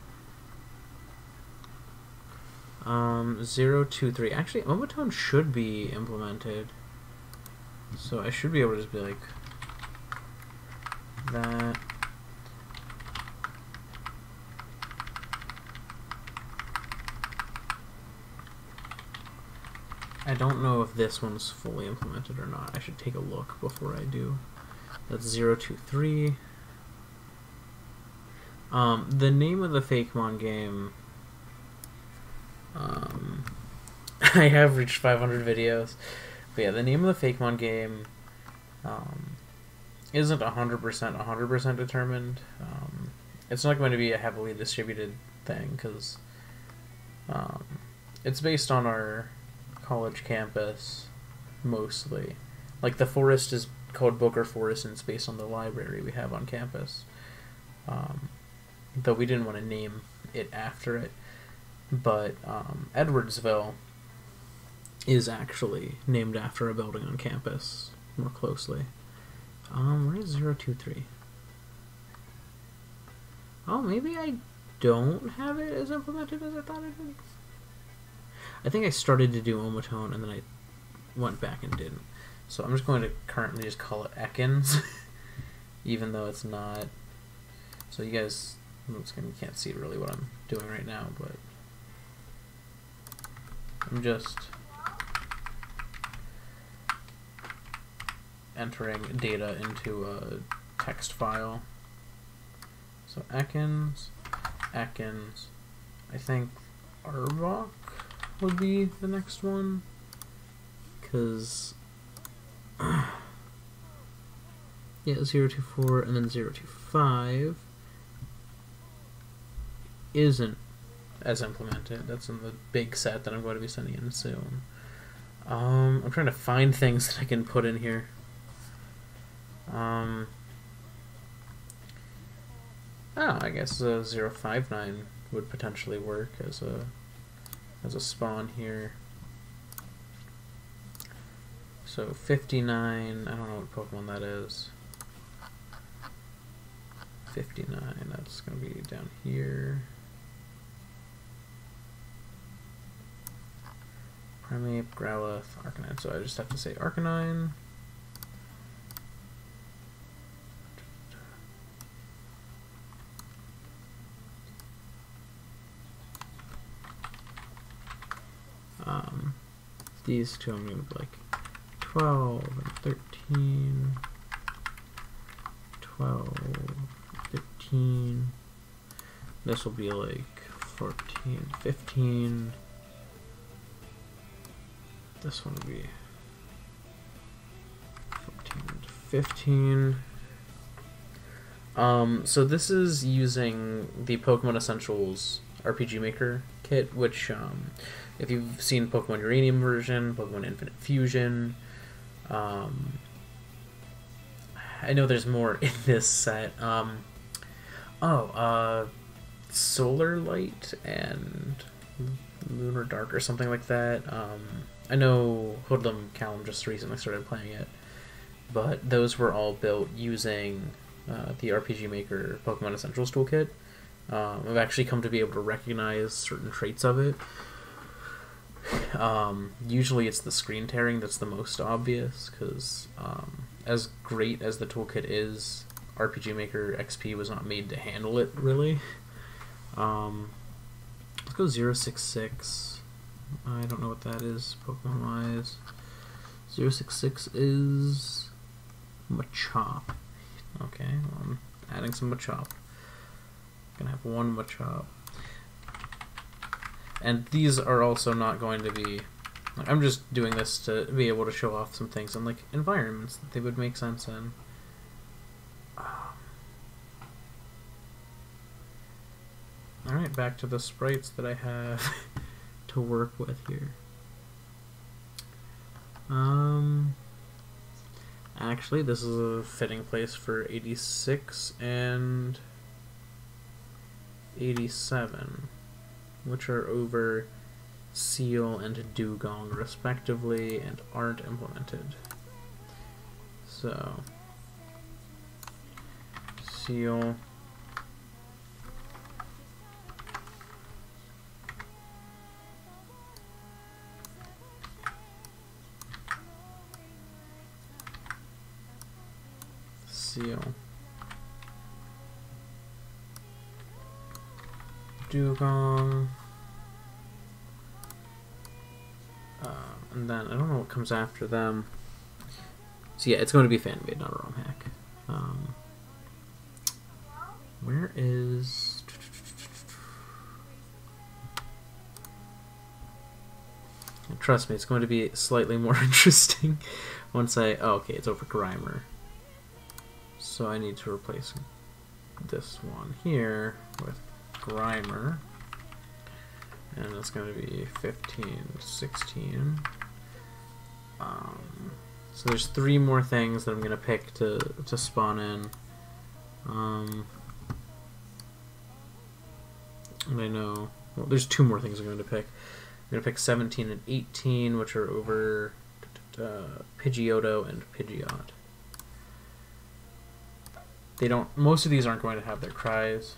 023. Actually, Omatone should be implemented, so I should be able to just be like that. I don't know if this one's fully implemented or not. I should take a look before I do. That's 023. The name of the Fakemon game, I have reached 500 videos. But yeah, the name of the Fakemon game isn't 100% determined. It's not going to be a heavily distributed thing because it's based on our college campus mostly. Like the forest is called Booker Forest and it's based on the library we have on campus. Though we didn't want to name it after it. But Edwardsville is actually named after a building on campus more closely. Where is 023? Oh, maybe I don't have it as implemented as I thought I did. I think I started to do Omatone and then I went back and didn't. So I'm just going to currently just call it Ekans, even though it's not. So you guys, you can't see really what I'm doing right now, but I'm just entering data into a text file. So Ekans, I think Arbok would be the next one, because yeah, 024 and then 025 isn't as implemented. That's in the big set that I'm going to be sending in soon. I'm trying to find things that I can put in here. I guess 059 would potentially work as a as a spawn here. So 59, I don't know what Pokemon that is. 59, that's going to be down here. Primeape, Growlithe, Arcanine. So I just have to say Arcanine. These two I'm going to be like 12 and 13, 12, 15. This will be like 14, 15. This one will be 14 to 15. So this is using the Pokemon Essentials RPG Maker kit, which, if you've seen Pokemon Uranium version, Pokemon Infinite Fusion, I know there's more in this set. Solar Light and Lunar Dark or something like that. I know Hoodlum Callum just recently started playing it, but those were all built using the RPG Maker Pokemon Essentials toolkit. I've actually come to be able to recognize certain traits of it. Usually it's the screen tearing that's the most obvious, because as great as the toolkit is, RPG Maker XP was not made to handle it, really. Let's go 066. I don't know what that is, Pokemon-wise. 066 is Machop. Okay, well, I'm adding some Machop. Gonna have one Machop. And these are also not going to be... Like, I'm just doing this to be able to show off some things in, like, environments that they would make sense in. Alright, back to the sprites that I have to work with here. Actually, this is a fitting place for 86 and 87, which are over Seal and Dugong respectively and aren't implemented. So, Seal, Seal, Dugong, and then I don't know what comes after them. So yeah, it's going to be fan-made, not a ROM hack. Where is... Trust me, it's going to be slightly more interesting once I... Oh, okay, it's over Grimer. So I need to replace this one here with Grimer. And it's going to be 15, 16. So there's 3 more things that I'm going to pick to spawn in. And I know... Well, there's 2 more things I'm going to pick. I'm going to pick 17 and 18, which are over Pidgeotto and Pidgeot. They don't... Most of these aren't going to have their cries.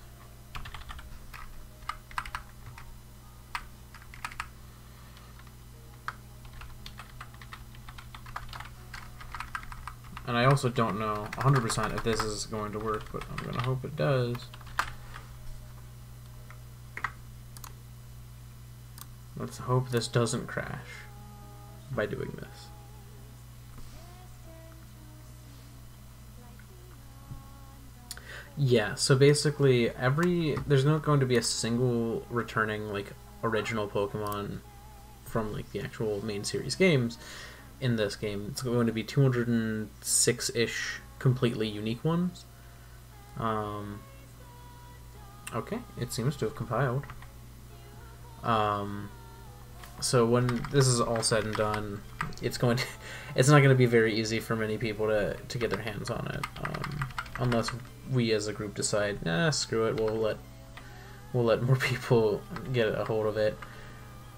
And I also don't know 100% if this is going to work, but I'm going to hope it does. Let's hope this doesn't crash by doing this. Yeah, so basically there's not going to be a single returning like original Pokemon from like the actual main series games in this game. It's going to be 206-ish completely unique ones. Okay, it seems to have compiled. So when this is all said and done, it's not going to be very easy for many people to get their hands on it, unless we as a group decide, nah, screw it, we'll let more people get a hold of it.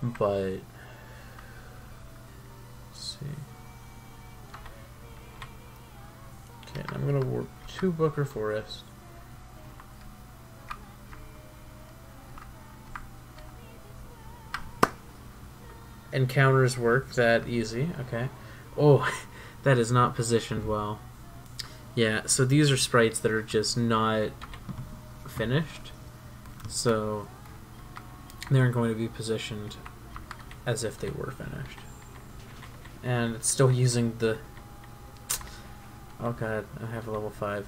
but let's see. Okay, I'm gonna warp to Booker Forest. Encounters work that easy. Okay. Oh, that is not positioned well. Yeah, so these are sprites that are just not finished. So they aren't going to be positioned as if they were finished. And it's still using the... Oh god, I have a level 5.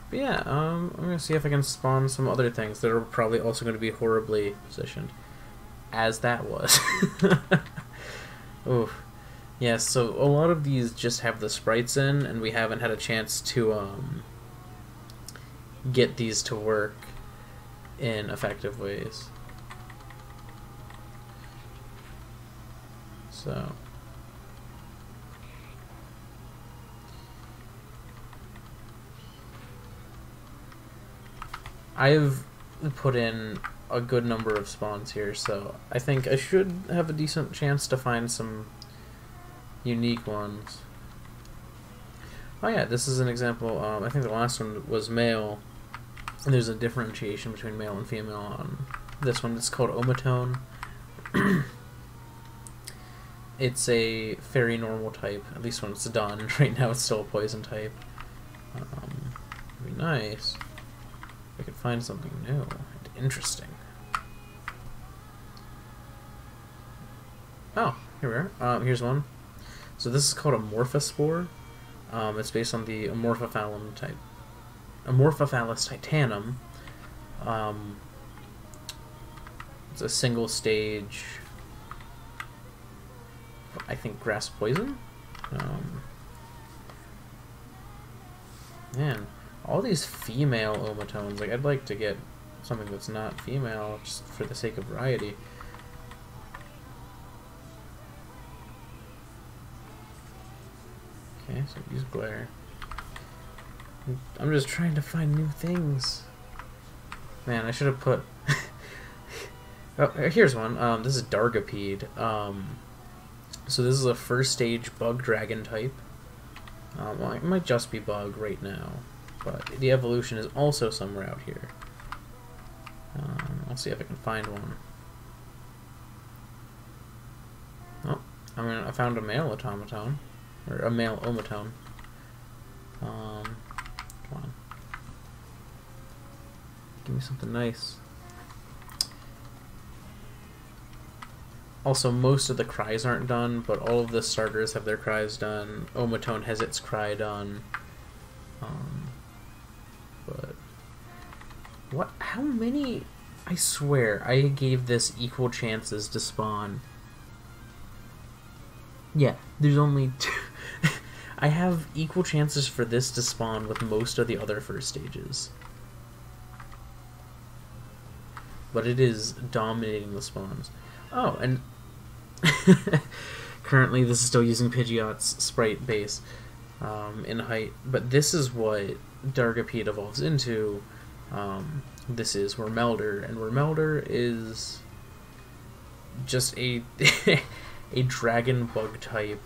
But yeah, I'm gonna see if I can spawn some other things that are probably also going to be horribly positioned, as that was. Oof. Yeah, so a lot of these just have the sprites in, and we haven't had a chance to get these to work in effective ways. So I've put in a good number of spawns here, so I think I should have a decent chance to find some unique ones. Oh yeah, this is an example. I think the last one was male, and there's a differentiation between male and female on this one. It's called Omatone. It's a fairy normal type, at least when it's done. Right now it's still a poison type. It'd be nice if I could find something new and interesting. Oh, here we are. Here's one. So this is called a Morphospore. It's based on the Amorphophallus type. Amorphophallus titanum. It's a single stage, I think, grass poison. Man, all these female omatones. Like, I'd like to get something that's not female, just for the sake of variety. Okay, so use glare. I'm just trying to find new things. Man, I should have put... Oh, here's one. This is Dargapede. So this is a first stage bug dragon type. Well, it might just be bug right now, but the evolution is also somewhere out here. I'll see if I can find one. Oh, I found a male automaton, or a male omatone. Come on, give me something nice. Also, most of the cries aren't done, but all of the starters have their cries done. Omatone has its cry done. But what? How many? I swear, I gave this equal chances to spawn. Yeah, there's only 2. I have equal chances for this to spawn with most of the other first stages. But it is dominating the spawns. Oh, and currently this is still using Pidgeot's sprite base in height, but this is what Dargapede evolves into. This is Wormelder, and Wormelder is just a a dragon bug type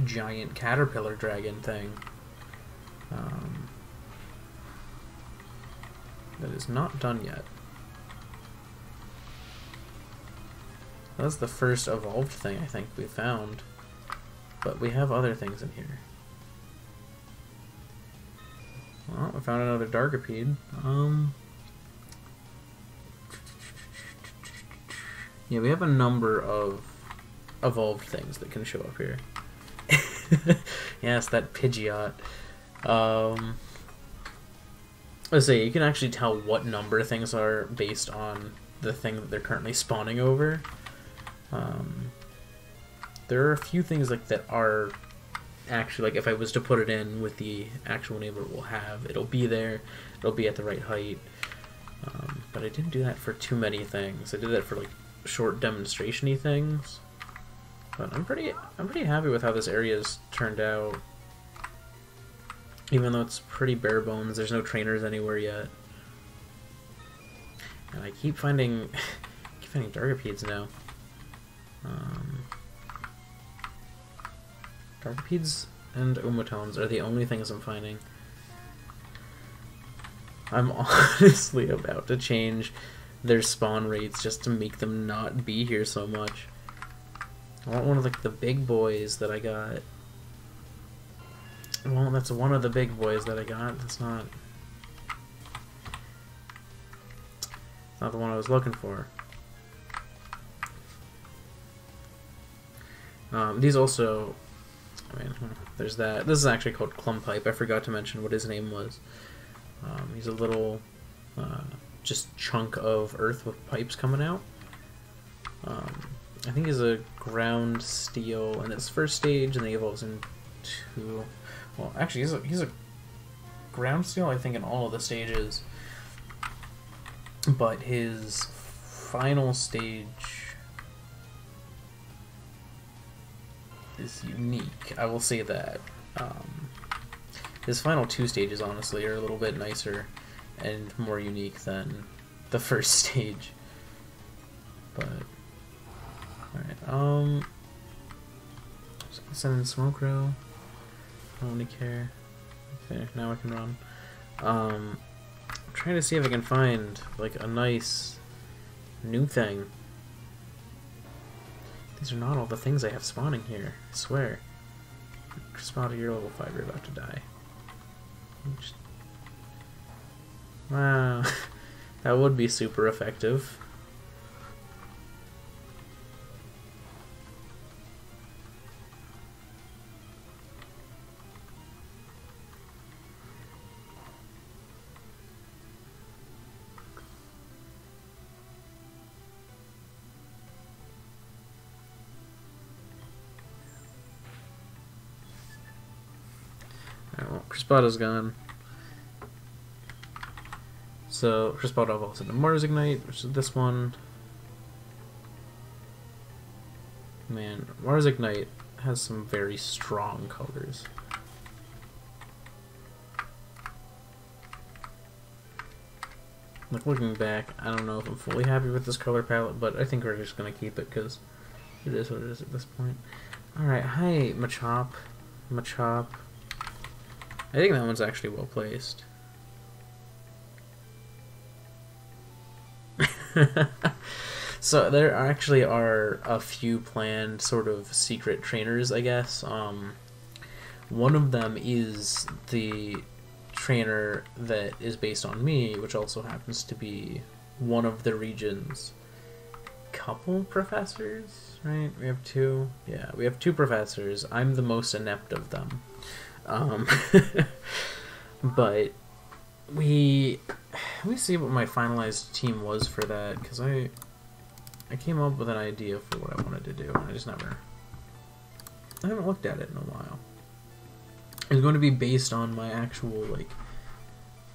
giant caterpillar dragon thing that is not done yet. That's the first evolved thing I think we found, but we have other things in here. Well, we found another Dargapede. Yeah, we have a number of evolved things that can show up here. Yes, that Pidgeot. Let's say you can actually tell what number things are based on the thing that they're currently spawning over. There are a few things like that are actually, like, if I was to put it in with the actual name it will have, it'll be there, it'll be at the right height. But I didn't do that for too many things. I did that for like short demonstration-y things. But I'm pretty happy with how this area's turned out. Even though it's pretty bare bones, there's no trainers anywhere yet. And I keep finding Dargopedes now. Dargopedes and Umatones are the only things I'm finding. I'm honestly about to change their spawn rates just to make them not be here so much. I want one of like the big boys that I got. Well, that's one of the big boys that I got. That's not the one I was looking for. These also, I mean, there's that. This is actually called Clumpipe. I forgot to mention what his name was. He's a little just chunk of earth with pipes coming out. I think he's a ground steel in his first stage, and then he evolves into... Well, actually, he's a ground steel, I think, in all of the stages. But his final stage is unique. I will say that. His final two stages, honestly, are a little bit nicer and more unique than the first stage. But... Alright, just gonna send in Smokero. I don't really care. Okay, now I can run. I'm trying to see if I can find, like, a nice new thing. These are not all the things I have spawning here, I swear. Spotted, you're level 5, you're about to die. Wow. That would be super effective. Alright, well, Crispato's gone. So, Crispato evolves into Mars Ignite, which is this one. Man, Mars Ignite has some very strong colors. Like, looking back, I don't know if I'm fully happy with this color palette, but I think we're just gonna keep it because it is what it is at this point. Alright, hi, Machop. I think that one's actually well placed. So there actually are a few planned sort of secret trainers, I guess. One of them is the trainer that is based on me, which also happens to be one of the region's couple professors, right? We have two. Yeah, we have two professors. I'm the most inept of them. But we see what my finalized team was for that, because I came up with an idea for what I wanted to do, and I haven't looked at it in a while. It's going to be based on my actual, like,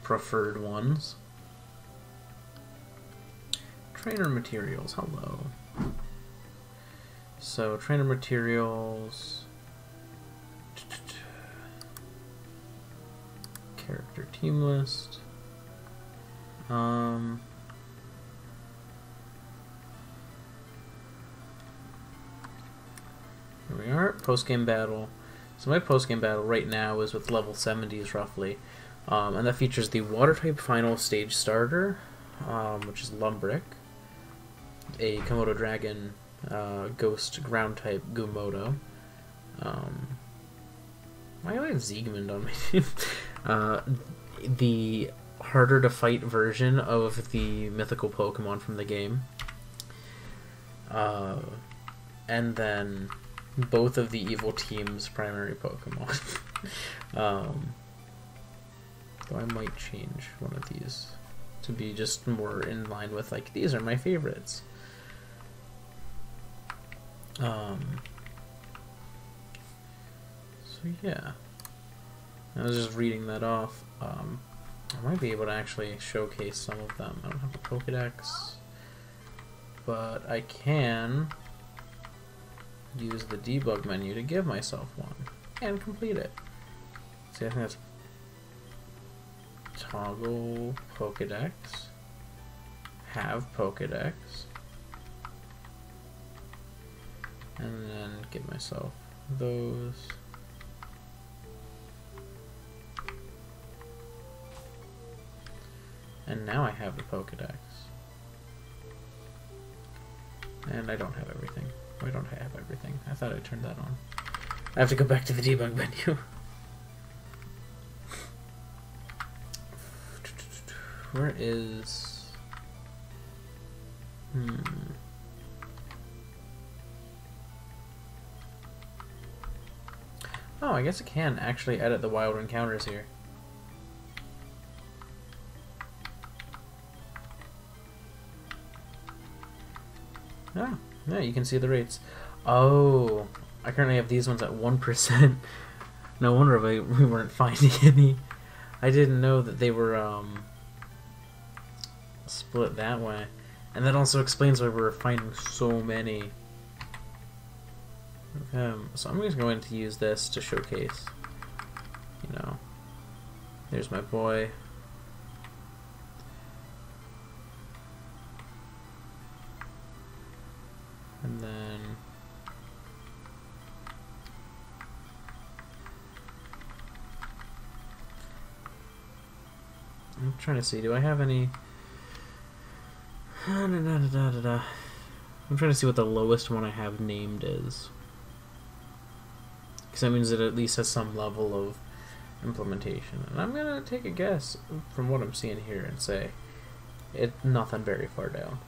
preferred ones. Trainer materials, hello. So, trainer materials... Character team list. Here we are, post-game battle. So my post-game battle right now is with level 70s roughly. And that features the water-type final stage starter, which is Lumbrick, a Komodo Dragon ghost ground-type Gumodo. Why do I have Ziegmund on my team? The harder-to-fight version of the mythical Pokemon from the game. And then both of the evil team's primary Pokemon. Though I might change one of these to be just more in line with, like, these are my favorites. So yeah, I was just reading that off. I might be able to actually showcase some of them. I don't have a Pokedex. but I can use the debug menu to give myself one and complete it. See, I think that's toggle Pokedex, have Pokedex, and then give myself those. And now I have the Pokedex. And I don't have everything. Why don't I have everything? I thought I turned that on. I have to go back to the debug menu. Where is... Oh, I guess I can actually edit the wild encounters here. Oh, yeah, you can see the rates. Oh, I currently have these ones at 1%. No wonder we weren't finding any. I didn't know that they were split that way. And that also explains why we're finding so many of him. So I'm just going to use this to showcase, you know, there's my boy. And then I'm trying to see, do I have any... I'm trying to see what the lowest one I have named is. Because that means it at least has some level of implementation. And I'm going to take a guess from what I'm seeing here and say it's nothing very far down.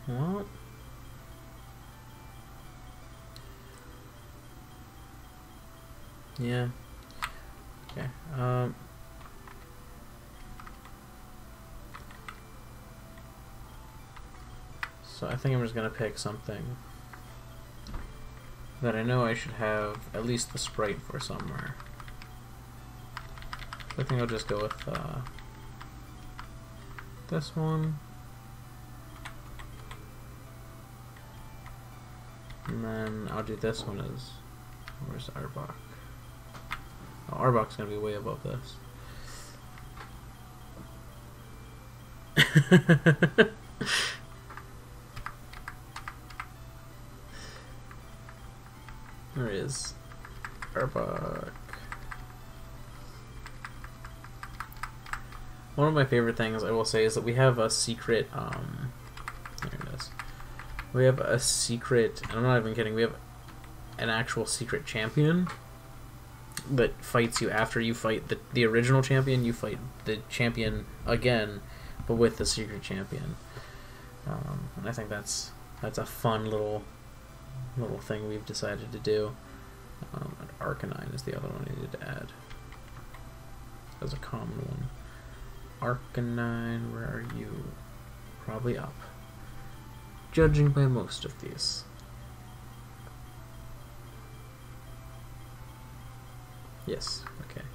What? Yeah. Okay. So I think I'm just gonna pick something that I know I should have at least the sprite for somewhere. So I think I'll just go with this one. And then I'll do this one as... Where's Arbok? Oh, Arbok's gonna be way above this. There is Arbok. One of my favorite things I will say is that we have a secret, there it is. We have a secret, and I'm not even kidding, we have an actual secret champion that fights you after you fight the original champion. You fight the champion again, but with the secret champion. And I think that's a fun little thing we've decided to do. And Arcanine is the other one I needed to add. That's a common one. Arcanine, where are you? Probably up. Judging by most of these. Yes, okay.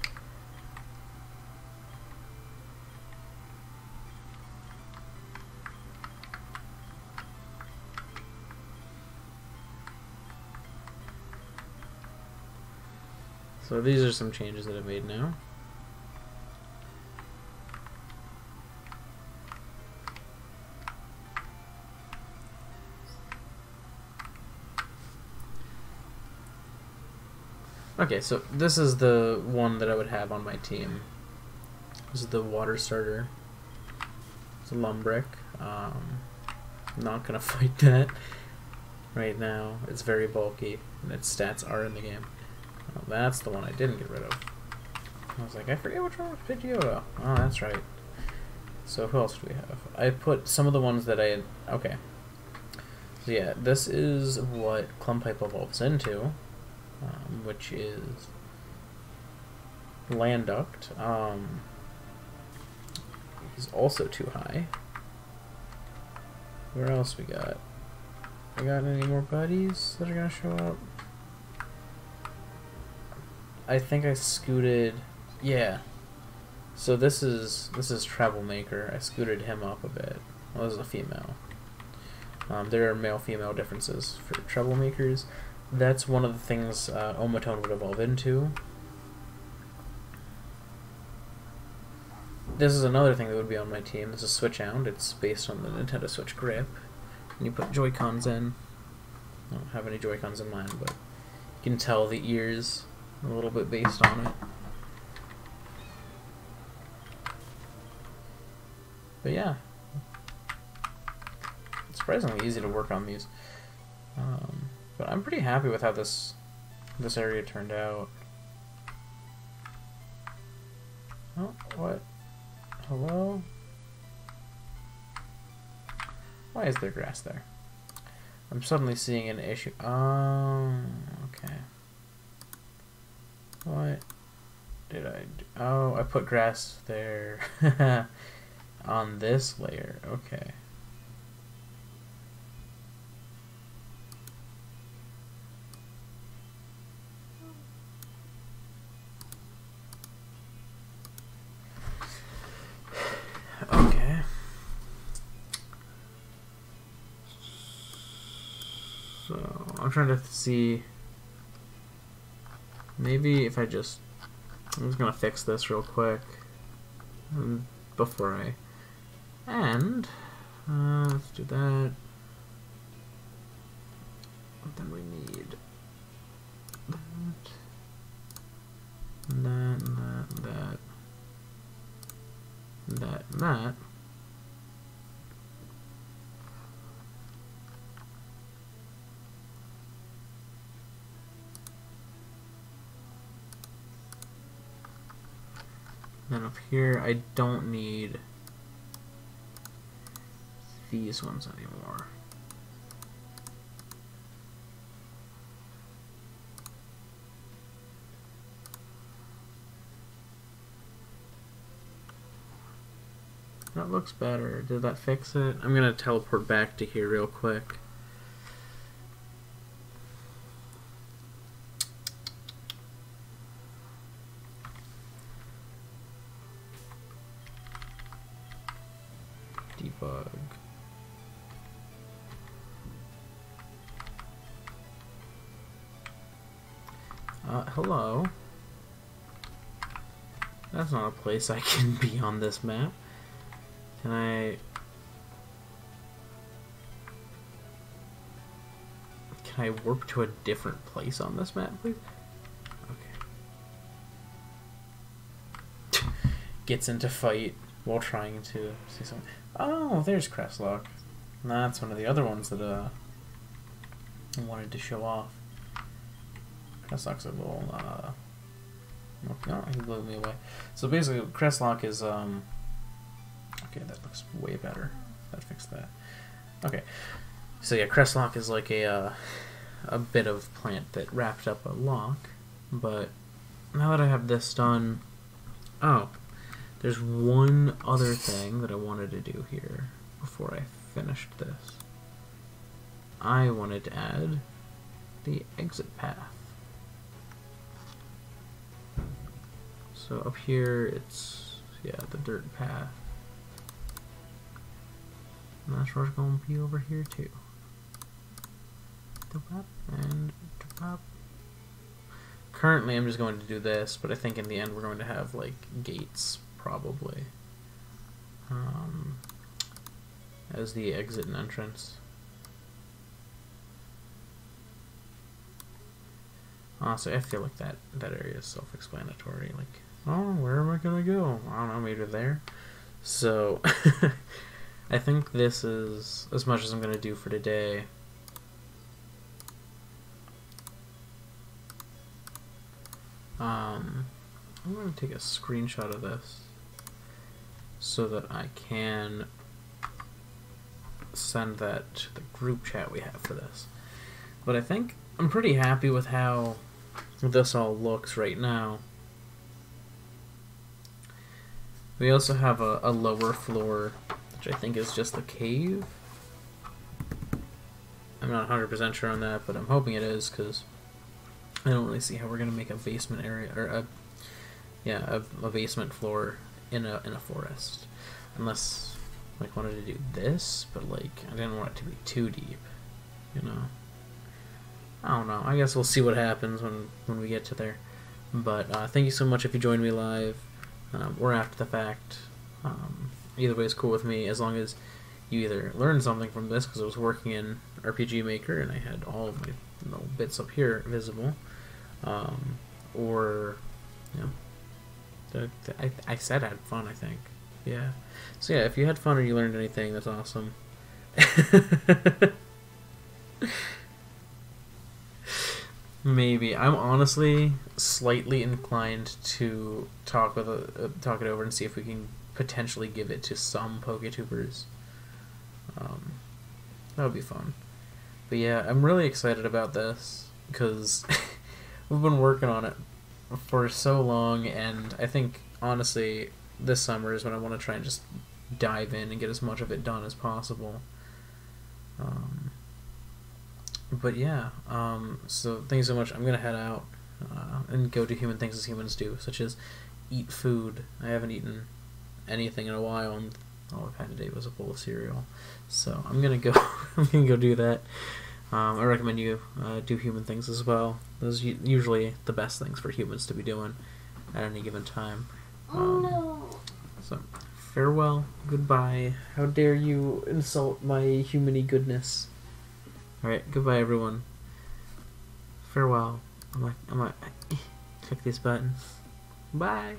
So these are some changes that I've made now. Okay, so this is the one that I would have on my team. This is the water starter. It's a Lumbrick. I'm not gonna fight that right now. It's very bulky, and its stats are in the game. Oh, that's the one I didn't get rid of. I was like, I forget which one was Pidgeotto. Oh, that's right. So who else do we have? I put some of the ones that I had... Okay. So yeah, this is what Clumpipe evolves into. Which is Landuct. He's also too high. Where else we got? I got any more buddies that are gonna show up? I think I scooted. Yeah. So this is Troublemaker. I scooted him up a bit. Well, this is a female. There are male-female differences for Troublemakers. That's one of the things Omatone would evolve into. This is another thing that would be on my team. This is Switchhound. It's based on the Nintendo Switch grip. And you put Joy-Cons in. I don't have any Joy-Cons in mine, but you can tell the ears a little bit based on it. But yeah, it's surprisingly easy to work on these. But I'm pretty happy with how this area turned out. Oh, what? Hello? Why is there grass there? I'm suddenly seeing an issue. Oh, okay. What did I do? Oh, I put grass there. On this layer, okay. Okay. So, I'm trying to see, maybe if I'm just gonna fix this real quick before I and let's do that. Then we need that. Then up here, I don't need these ones anymore. That looks better. Did that fix it? I'm gonna teleport back to here real quick. Debug. Hello. That's not a place I can be on this map. Can I warp to a different place on this map, please? Okay. Gets into fight while trying to see something. Oh, there's Crestlock. That's one of the other ones that I wanted to show off. Crestlock's a little no, he blew me away. So basically Crestlock is okay, that looks way better. That fixed that. Okay. So yeah, Crestlock is like a bit of plant that wrapped up a lock, but now that I have this done, oh, there's one other thing that I wanted to do here before I finished this. I wanted to add the exit path. So up here, it's, yeah, the dirt path. And that's where it's going to be over here too. And currently I'm just going to do this, but I think in the end we're going to have like gates probably as the exit and entrance. So I feel like that area is self-explanatory. Like, oh, where am I gonna go? I don't know, maybe there. So I think this is as much as I'm gonna do for today. I'm gonna take a screenshot of this so that I can send that to the group chat we have for this. But I think I'm pretty happy with how this all looks right now. We also have a lower floor, which I think is just the cave. I'm not 100% sure on that, but I'm hoping it is, because I don't really see how we're gonna make a basement area or a basement floor in a forest, unless like wanted to do this, but like I didn't want it to be too deep, you know. I don't know. I guess we'll see what happens when we get to there. But thank you so much if you joined me live or after the fact. Either way is cool with me, as long as you either learned something from this, because I was working in RPG Maker and I had all of my bits up here visible, or you know, I said I had fun. I think, yeah. So yeah, if you had fun or you learned anything, that's awesome. Maybe. I'm honestly slightly inclined to talk it over and see if we can potentially give it to some PokeTubers. That would be fun. But yeah, I'm really excited about this because we've been working on it for so long, and I think honestly this summer is when I want to try and just dive in and get as much of it done as possible. But yeah, so thank you so much. I'm gonna head out and go do human things as humans do, such as eat food. I haven't eaten anything in a while, and all I've had today was a bowl of cereal. So I'm gonna go. I'm gonna go do that. I recommend you do human things as well. Those are usually the best things for humans to be doing at any given time. Oh no. So farewell, goodbye. How dare you insult my humany goodness? Alright, goodbye everyone. Farewell. I'm like, click these buttons. Bye.